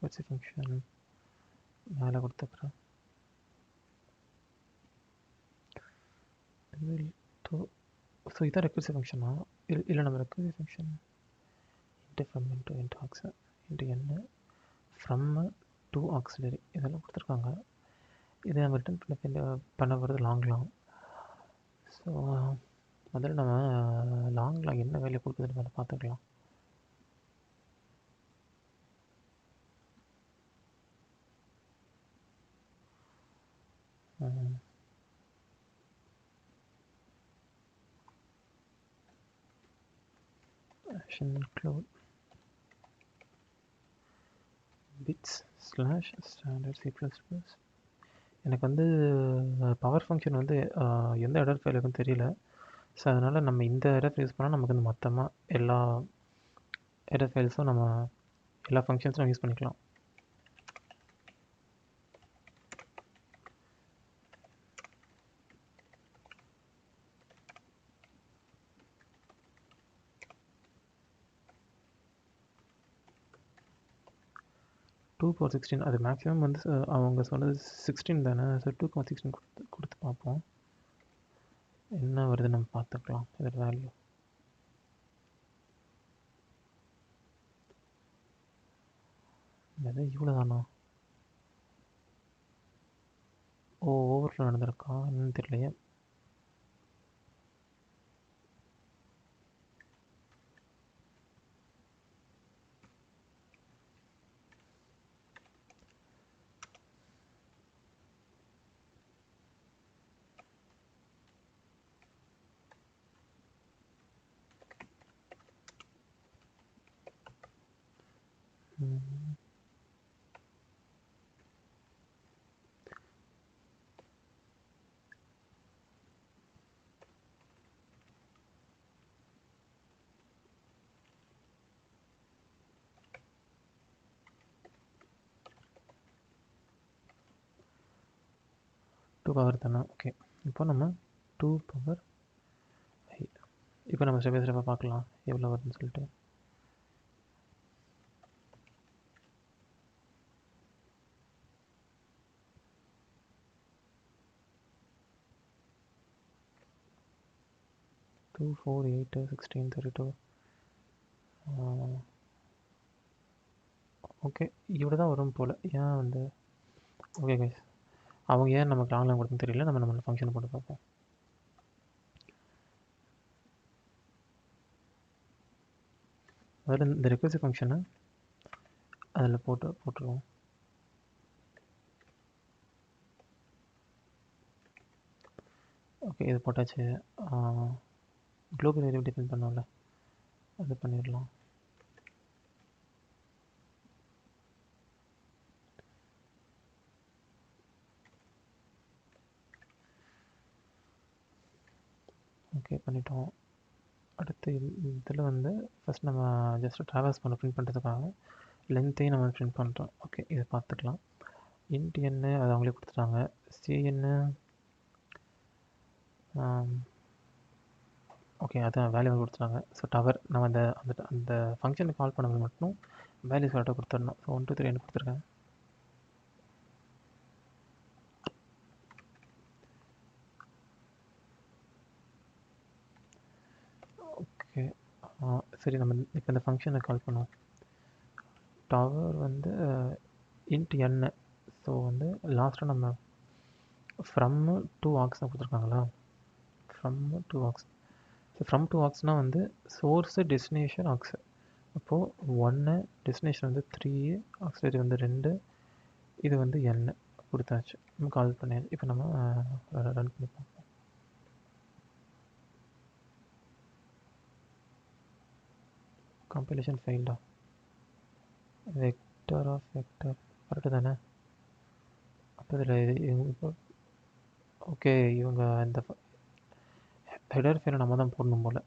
ரெக்கர்சிவ் ஃபங்க்ஷன் மேலே கொடுத்துக்கிறேன். ஸோ இதான் ரெக்கர்சிவ் ஃபங்க்ஷனா? இல்லை நம்ம recursive function int from int aux int என்ன ஃப்ரம் டு ஆக்சிலரி இதெல்லாம் கொடுத்துருக்காங்க. இதை நம்ம ரிட்டன் பண்ண போகிறது லாங். ஸோ முதல்ல நம்ம லாங்கில் என்ன வேல்யூ கொடுக்குதுன்னு அதை பார்த்துக்கலாம். include bits /standard C++. எனக்கு வந்து பவர் ஃபங்க்ஷன் வந்து எந்த எரர் ஃபைல் இருக்குன்னு தெரியல. ஸோ அதனால் நம்ம இந்த எரர் யூஸ் பண்ணால் நமக்கு வந்து மொத்தமாக எல்லா எரர் ஃபைல்ஸும் நம்ம எல்லா ஃபங்க்ஷன்ஸும் யூஸ் பண்ணிக்கலாம். டூ பவர் 16 அது மேக்ஸிமம் வந்து அவங்க சொன்னது 16 தானே. ஸோ 2,16 கொடுத்து பார்ப்போம் என்ன வருது நம்ம பார்த்துக்கலாம். இதோட வேல்யூ அது இவ்வளோ தானா? ஓவர்ஃப்ளோ நடந்திருக்கா என்னன்னு தெரியலையே. டூ பவர் தானே. ஓகே, இப்போ நம்ம 2 பவர் இப்போ நம்ம ஸ்டெப் பார்க்கலாம் எவ்வளோ வருதுன்னு சொல்லிட்டு. டூ 4 8 16 32 ஓகே, இவ்வளோ தான் வரும் போல். ஏன் வந்து ஓகே கைஸ், அவங்க ஏன் நமக்கு லாங் கொடுத்துன்னு தெரியல. நம்ம ஃபங்க்ஷன் போட்டு பார்ப்போம். அதில் இந்த ரெக்கர்சிவ் ஃபங்க்ஷனை அதில் போட்டுருவோம். ஓகே, இது போட்டாச்சு. குளோபல் வேரியபிள் டிஃபைன் பண்ணோம்ல, அது பண்ணிடலாம். ஓகே, பண்ணிட்டோம். அடுத்து இதில் வந்து ஃபஸ்ட் நம்ம ஜஸ்ட் ட்ராவல்ஸ் பண்ண பிரிண்ட் பண்ணுறதுக்காக லென்த்தையும் நம்ம பிரிண்ட் பண்ணுறோம். ஓகே, இதை பார்த்துக்கலாம். இன்ட் என்ன அது அவங்களே கொடுத்துட்டாங்க. சிஎன் ஓகே, அதான் வேல்யூ கொடுத்துட்டாங்க. ஸோ டவர் நம்ம அந்த ஃபங்க்ஷனை கால் பண்ணும்போது மட்டும் வேல்யூஸ் கரெக்டாக கொடுத்துடணும். ஸோ 1 2 3 கொடுத்துருக்கேன். ஓகே, சரி நம்ம இப்போ இந்த ஃபங்க்ஷனை கால் பண்ணுவோம். டவர் வந்து இன்ட் n. ஸோ வந்து லாஸ்ட்டாக நம்ம ஃப்ரம்மு டூ ஆக்ஸ் கொடுத்துருக்காங்களா, from to aux. So from to ஆக்ஸ்னால் வந்து சோர்ஸு டெஸ்டினேஷன் ஆக்ஸு. அப்போது 1 டெஸ்டினேஷன் வந்து 3, ஆக்சிலேட்டரி வந்து 2, இது வந்து n கொடுத்தாச்சு. நம்ம கால் பண்ணியாச்சு. இப்போ நம்ம ரன் பண்ணி பார்ப்போம். கம்பைலேஷன் ஃபெயில்டா? வெக்டர் ஆஃப் வெக்டர் கரெக்டு தானே? அப்போ இதில் இப்போ ஓகே, இவங்க இந்த ஹெடர் ஃபைலை நம்ம தான் போடணும் போல்.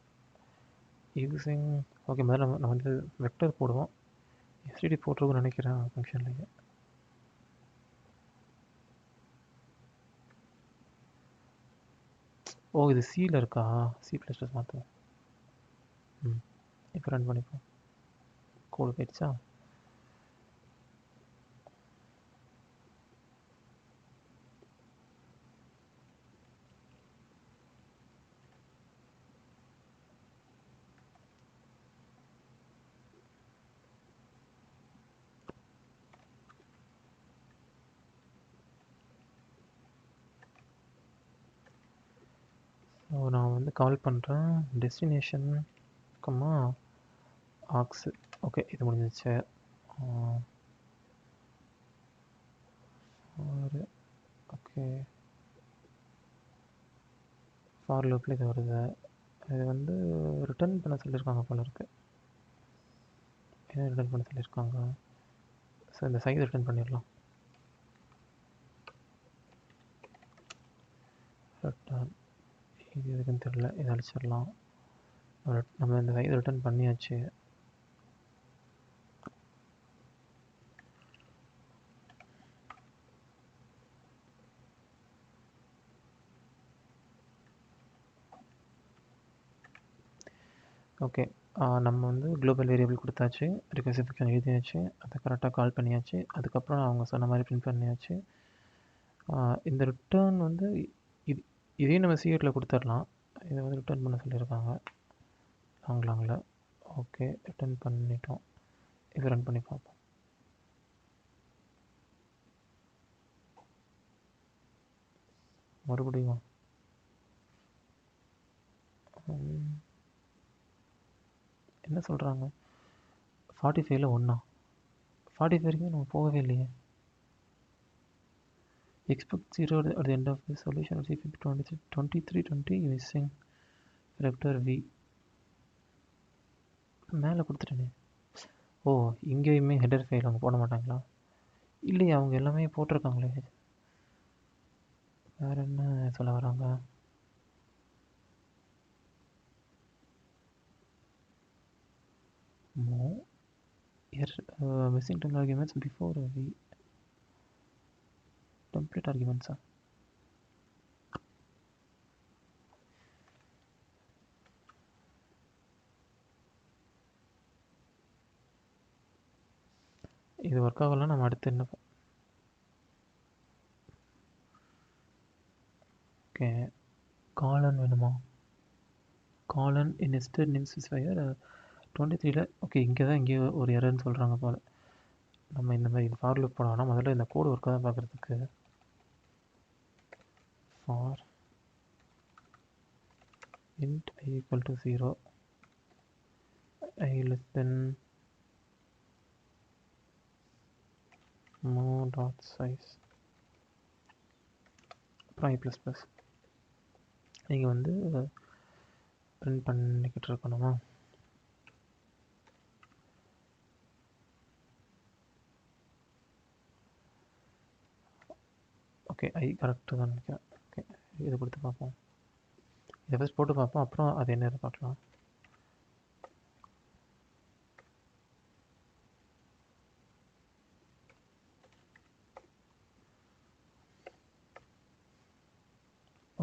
யூஸிங் ஓகே, முதல்ல நம்ம வந்து வெக்டர் போடுவோம். எஸ்டிடி போட்டிருக்குன்னு நினைக்கிறேன் ஃபங்க்ஷன்லேயே. ஓ, இது சியில் இருக்கா? சி ப்ளஸ் ப்ளஸ் மாற்றுவோம். இப்போ ரன் பண்ணிப்போம். கோடு போயிடுச்சா? ஸோ நான் வந்து கால் பண்ணுறேன் டெஸ்டினேஷன் ஆக்ஸு. ஓகே, இது முடிஞ்சிச்சு. ஓகே, ஃபார் லூப்பில் இது வருது. இது வந்து ரிட்டர்ன் பண்ண சொல்லியிருக்காங்க போல இருக்குது. என்ன ரிட்டர்ன் பண்ண சொல்லியிருக்காங்க? ஸோ இந்த சைஸ் ரிட்டர்ன் பண்ணிடலாம். ரிட்டர்ன் இது எதுக்குன்னு தெரியல, இதை அழிச்சிடலாம். நம்ம இந்த சைஸ் ரிட்டர்ன் பண்ணியாச்சு. ஓகே, நம்ம வந்து குளோபல் வேரியபிள் கொடுத்தாச்சு, ரிகர்சிவ் ஃபங்க்ஷன் எழுதியாச்சு, அதை கரெக்டாக கால் பண்ணியாச்சு. அதுக்கப்புறம் அவங்க சொன்ன மாதிரி பிரிண்ட் பண்ணியாச்சு. இந்த ரிட்டர்ன் வந்து இதையும் நம்ம சிஎட்டில் கொடுத்துடலாம். இதை வந்து ரிட்டர்ன் பண்ண சொல்லியிருக்காங்க லாங்கில். ஓகே, ரிட்டர்ன் பண்ணிட்டோம். இதை ரன் பண்ணி பார்ப்போம். மறுபடியும் என்ன சொல்கிறாங்க? 45ல் 1. 45 வரைக்கும் நம்ம போகவே இல்லையே. Expect 0 at the end of the solution of CP 2320 using vector v. மேலே கொடுத்துட்டேனே. ஓ, இங்கேயுமே ஹெடர் ஃபைல் அவங்க போட மாட்டாங்களா? இல்லையே, அவங்க எல்லாமே போட்டிருக்காங்களே. வேறு என்ன சொல்ல வராங்க? Missing template arguments before V. Template ஆர்குமெண்ட்ஸா? இது ஒர்க் ஆகலாம். நம்ம அடுத்து என்ன? ஓகே, காலன் வேணுமா? காலன் நெஸ்டட் நேம் ஸ்பெசிஃபையர் 23ல். ஓகே, இங்கே தான் இங்கே ஒரு எரர்னு சொல்கிறாங்க போல். நம்ம இந்த மாதிரி ஃபார் லூப் போனோம்னா முதல்ல இந்த கோடு ஒர்க்காக தான் பார்க்குறதுக்கு. For int I equal to 0, I less than more dot size, அப்புறம் I ப்ளஸ் ப்ளஸ். நீங்கள் வந்து பிரிண்ட் பண்ணிக்கிட்டு இருக்கணுமா? ஓகே, ஐ கரெக்டாக தான் நினைக்கிறேன். ஓகே, இதை கொடுத்து பார்ப்போம். இதை ஃபஸ்ட் போட்டு பார்ப்போம், அப்புறம் அது என்ன பார்க்கலாம்.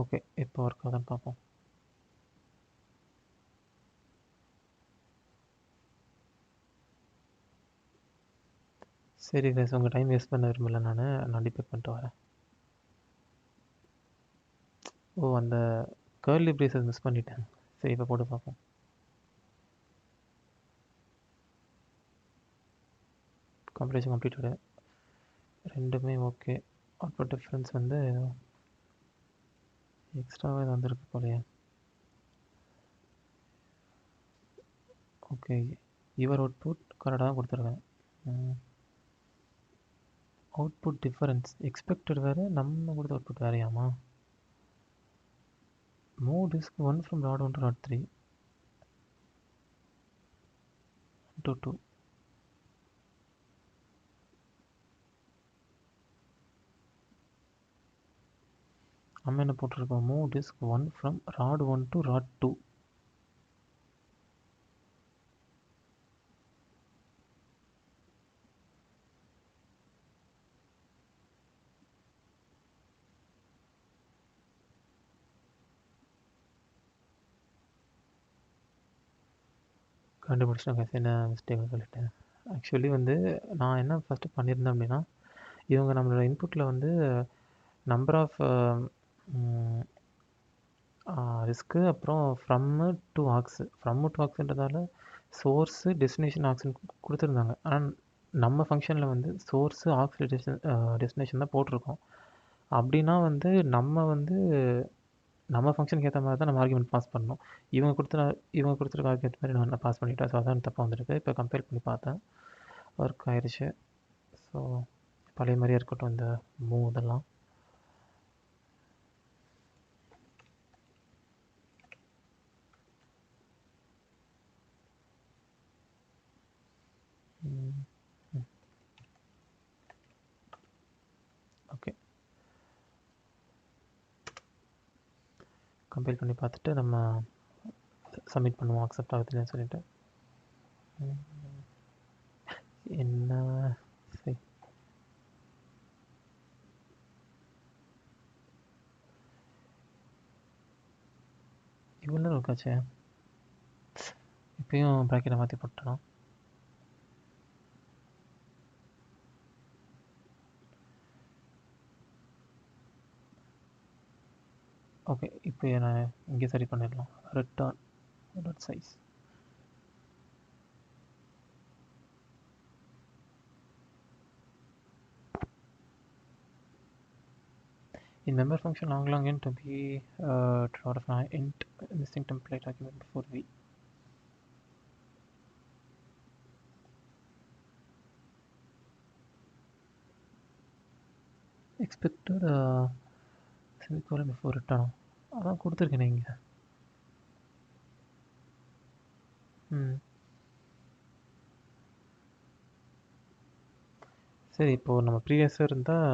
ஓகே, இப்போ ஒர்க் ஆகுதான்னு பார்ப்போம். சரி கைஸ், உங்கள் டைம் வேஸ்ட் பண்ண விரும்பல. நான் டிபெக்ட் பண்ணிட்டு வரேன். ஓ, அந்த கேர்லி பிரேசஸ் மிஸ் பண்ணிட்டேன். சரி, இப்போ போட்டு பார்ப்போம். Completion completed. ரெண்டுமே ஓகே. அவுட்புட் டிஃப்ரென்ஸ் வந்து எக்ஸ்ட்ராவாக இது வந்துருக்கு போலையே. ஓகே, யுவர் அவுட்புட் கரெக்டாக தான் கொடுத்துருக்கேன். அவுட்புட் டிஃபரன்ஸ் எக்ஸ்பெக்டட் வேறு, நம்ம கொடுத்த அவுட்புட் வேறையாமா? Move disk 1 from rod 1 to rod 3 to 2. நம்ம என்ன போட்டிருக்கோம்? Move disk 1 from rod 1 to rod 2. கண்டுபிடிச்சிட்டாங்க. என்ன மிஸ்டேக்னு சொல்லிட்டேன். ஆக்சுவலி வந்து நான் என்ன ஃபஸ்ட்டு பண்ணியிருந்தேன் அப்படின்னா, இவங்க நம்மளோட இன்புட்டில் வந்து நம்பர் ஆஃப் ரிஸ்க்கு, அப்புறம் from to aux. From to ஆக்ஸுன்றதால சோர்ஸு டெஸ்டினேஷன் ஆக்ஸுன்னு கொடுத்துருந்தாங்க. ஆனால் நம்ம ஃபங்க்ஷனில் வந்து சோர்ஸு ஆக்ஸ் டெஸ்டினேஷன் தான் போட்டிருக்கோம். அப்படின்னா வந்து நம்ம ஃபங்க்ஷனுக்கு ஏற்ற மாதிரி தான் நம்ம ஆர்குமெண்ட் பாஸ் பண்ணணும். இவங்க கொடுத்துருக்க ஆர்குமெண்ட் மாதிரி நான் பாஸ் பண்ணிட்டேன். ஸோ அதான் தப்பாக வந்துருக்கு. இப்போ கம்பேர் பண்ணி பார்த்தேன், ஒர்க் ஆயிடுச்சு. ஸோ பழைய மாதிரியே இருக்கட்டும் இந்த மூவ் இதெல்லாம். ஓகே, கம்பேர் பண்ணி பார்த்துட்டு நம்ம சப்மிட் பண்ணுவோம், அக்செப்ட் ஆகுதுன்னு சொல்லிட்டு. என்ன சரி, இவ்வளோ நேரம் இருக்காச்சே. இப்பயும் ப்ராக்கெட்டை மாற்றி போட்டோம். ஓகே, இப்போ நான் இங்கே சரி பண்ணிடலாம். Return dot size. In member function long int to be out of an int missing template argument before v. Expected semicolon before return. அதான் கொடுத்துருக்கேன் இங்கே. சரி, இப்போது நம்ம ப்ரீவியஸாக இருந்தால்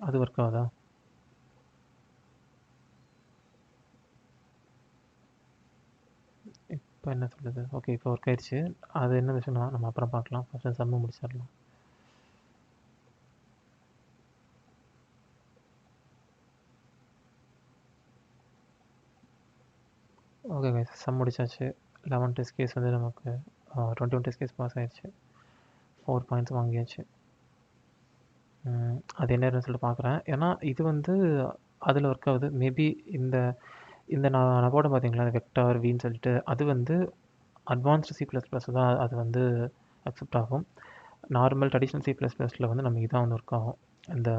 அது ஒர்க் ஆகுதா? இப்போ என்ன சொல்லுது? ஓகே, இப்போ ஒர்க் ஆயிடுச்சு. அது என்ன விஷயம்னா நம்ம அப்புறம் பார்க்கலாம். ஃபஸ்ட்டு சம்மு முடிச்சிடலாம். ஓகே கைஸ், சம் முடிச்சாச்சு. 11 டெஸ்ட் கேஸ் வந்து நமக்கு 21 டெஸ்ட் கேஸ் பாஸ் ஆயிடுச்சு. 4 பாயிண்ட்ஸ் வாங்கியாச்சு. அது என்ன ரிசல்ட் பார்க்குறேன். ஏன்னா இது வந்து அதில் ஒர்க் ஆகுது. மேபி இந்த இந்த நான் போட பார்த்தீங்களா வெக்டார் வின்னு சொல்லிட்டு, அது வந்து அட்வான்ஸ்டு C++ தான் அது வந்து அக்செப்ட் ஆகும். நார்மல் ட்ரெடிஷ்னல் C++ல் வந்து நமக்கு இதான் வந்து ஒர்க் ஆகும், இந்த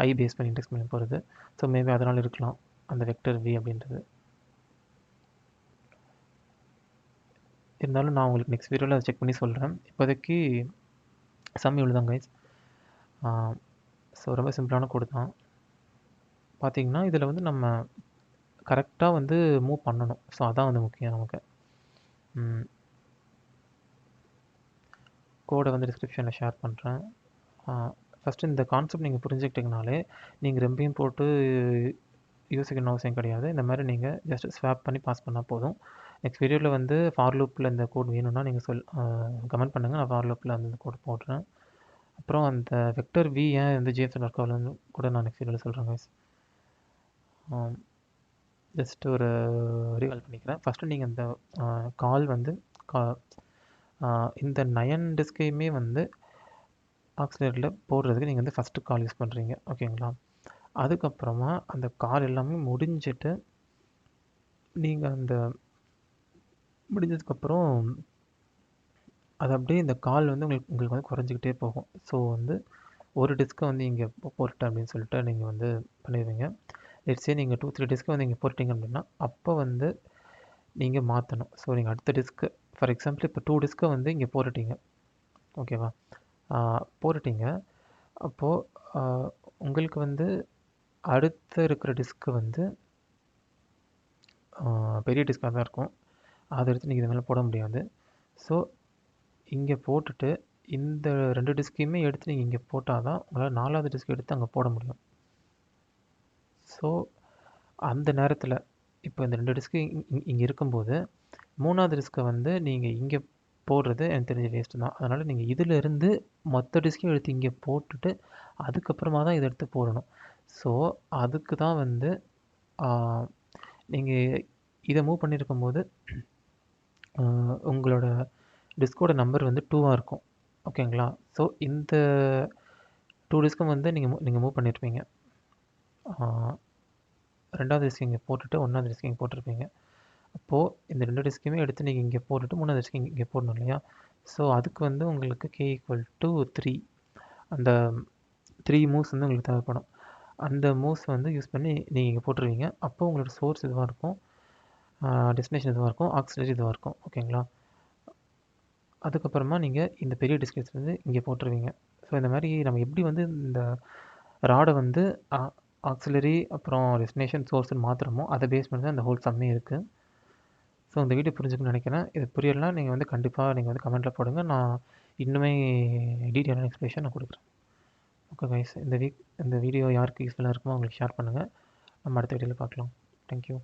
ஐ பேஸ் பண்ணி இன்டெக்ஸ் பண்ணி போகிறது. ஸோ மேபி அதனால் இருக்கலாம் அந்த வெக்டர் வி அப்படின்றது. இருந்தாலும் நான் உங்களுக்கு நெக்ஸ்ட் வீடியோவில் அதை செக் பண்ணி சொல்கிறேன். இப்போதைக்கு சம் இவ்வளோ தான் கைஸ். ஸோ ரொம்ப சிம்பிளான கோடு தான். பார்த்திங்கன்னா இதில் வந்து நம்ம கரெக்டாக வந்து மூவ் பண்ணணும். ஸோ அதான் வந்து முக்கியம் நமக்கு. கோடை வந்து டிஸ்கிரிப்ஷனில் ஷேர் பண்ணுறேன். ஃபஸ்ட்டு இந்த கான்செப்ட் நீங்கள் புரிஞ்சுக்கிட்டிங்கனாலே நீங்கள் ரெம்பையும் போட்டு யோசிக்கணும் அவசியம் கிடையாது. இந்த மாதிரி நீங்கள் ஜஸ்ட் ஸ்வாப் பண்ணி பாஸ் பண்ணால் போதும். நெக்ஸ்ட் வீடியோவில் வந்து ஃபார் லூப்பில் இந்த கோட் வேணும்னா நீங்கள் கமெண்ட் பண்ணுங்கள். நான் ஃபார் லூப்பில் அந்த கோட் போடுறேன். அப்புறம் அந்த வெக்டர் வி ஏன் இந்த ஜிஎஃப்எல் ஒர்க் ஆகலன்னு கூட நான் நெக்ஸ்ட் வீடியோவில் சொல்கிறேன் கைஸ். ஜஸ்ட் ஒரு ரீகால் பண்ணிக்கிறேன். ஃபஸ்ட்டு நீங்கள் இந்த கால் வந்து இந்த 9 டிஸ்கையுமே வந்து ஆக்சிலரியில் போடுறதுக்கு நீங்கள் வந்து ஃபஸ்ட்டு கால் யூஸ் பண்ணுறீங்க. ஓகேங்களா? அதுக்கப்புறமா அந்த கால் எல்லாமே முடிஞ்சிட்டு நீங்கள் அந்த முடிஞ்சதுக்கப்புறம் அது அப்படியே இந்த கால் வந்து உங்களுக்கு வந்து குறைஞ்சிக்கிட்டே போகும். ஸோ வந்து ஒரு டிஸ்க்கை வந்து இங்கே போட்டுட்டேன் அப்படின்னு சொல்லிட்டு நீங்கள் வந்து பண்ணிடுவீங்க. லெட்ஸே நீங்கள் 2-3 டிஸ்க்கு வந்து இங்கே போட்டிங்க அப்படின்னா அப்போ வந்து நீங்கள் மாற்றணும். ஸோ நீங்கள் அடுத்த டிஸ்க்கு ஃபார் எக்ஸாம்பிள் இப்போ 2 டிஸ்க்கை வந்து இங்கே போட்டுட்டீங்க. ஓகேவா? போட்டுட்டீங்க. அப்போது உங்களுக்கு வந்து அடுத்து இருக்கிற டிஸ்க்கு வந்து பெரிய டிஸ்க்காக தான் இருக்கும். அதை எடுத்து நீங்கள் இது மேலே போட முடியாது. ஸோ இங்கே போட்டுட்டு இந்த 2 டிஸ்க்கையுமே எடுத்து நீங்கள் இங்கே போட்டால் தான் உங்களால் 4வது டிஸ்க் எடுத்து அங்கே போட முடியும். ஸோ அந்த நேரத்தில் இப்போ இந்த 2 டிஸ்க்கு இங்கே இருக்கும்போது 3வது டிஸ்க்கை வந்து நீங்கள் இங்கே போடுறது எனக்கு தெரிஞ்ச வேஸ்ட்டு தான். அதனால் நீங்கள் இதிலேருந்து மொத்த டிஸ்க்கையும் எடுத்து இங்கே போட்டுட்டு அதுக்கப்புறமா தான் இதை எடுத்து போடணும். ஸோ அதுக்கு தான் வந்து நீங்கள் இதை மூவ் பண்ணியிருக்கும்போது உங்களோட டிஸ்கோட நம்பர் வந்து 2ஆக இருக்கும். ஓகேங்களா? ஸோ இந்த 2 டிஸ்க்கும் வந்து நீங்கள் மூவ் பண்ணியிருப்பீங்க. 2வது டிஸ்க் இங்கே போட்டுட்டு 1வது டிஸ்க் இங்கே போட்டிருப்பீங்க. அப்போது இந்த 2 டிஸ்க்கையுமே எடுத்து நீங்கள் இங்கே போட்டுட்டு 3வது டிஸ்க் இங்கே போடணும் இல்லையா? ஸோ அதுக்கு வந்து உங்களுக்கு k=3 அந்த 3 மூவ்ஸ் வந்து உங்களுக்கு தேவைப்படும். அந்த மூவ்ஸ் வந்து யூஸ் பண்ணி நீங்கள் இங்கே போட்டுருவீங்க. அப்போது உங்களோட சோர்ஸ் இதுவாக இருக்கும், டெஸ்டினேஷன் இதுவாக இருக்கும், ஆக்சிலரி இதுவாக இருக்கும். ஓகேங்களா? அதுக்கப்புறமா நீங்கள் இந்த பெரிய டிஸ்க் வந்து இங்கே போட்டுருவீங்க. ஸோ இந்த மாதிரி நம்ம எப்படி வந்து இந்த ராடை வந்து ஆக்சிலரி அப்புறம் டெஸ்டினேஷன் சோர்ஸ்னு மாற்றுறோமோ அதை பேஸ் பண்ணி தான் இந்த ஹோல் சம்மே இருக்குது. ஸோ இந்த வீடியோ புரிஞ்சுக்குன்னு நினைக்கிறேன். இது புரியலைன்னா நீங்கள் வந்து கண்டிப்பாக நீங்கள் வந்து கமெண்ட்டில் போடுங்க. நான் இன்னுமே டீட்டெயிலான எக்ஸ்ப்ளனேஷன் நான் கொடுக்குறேன். ஓகே கைஸ், இந்த வீடியோ யாருக்கு யூஸ்ஃபுல்லாக இருக்குமோ அவங்களுக்கு ஷேர் பண்ணுங்கள். நம்ம அடுத்த வீடியோவில் பார்க்கலாம். தேங்க்யூ.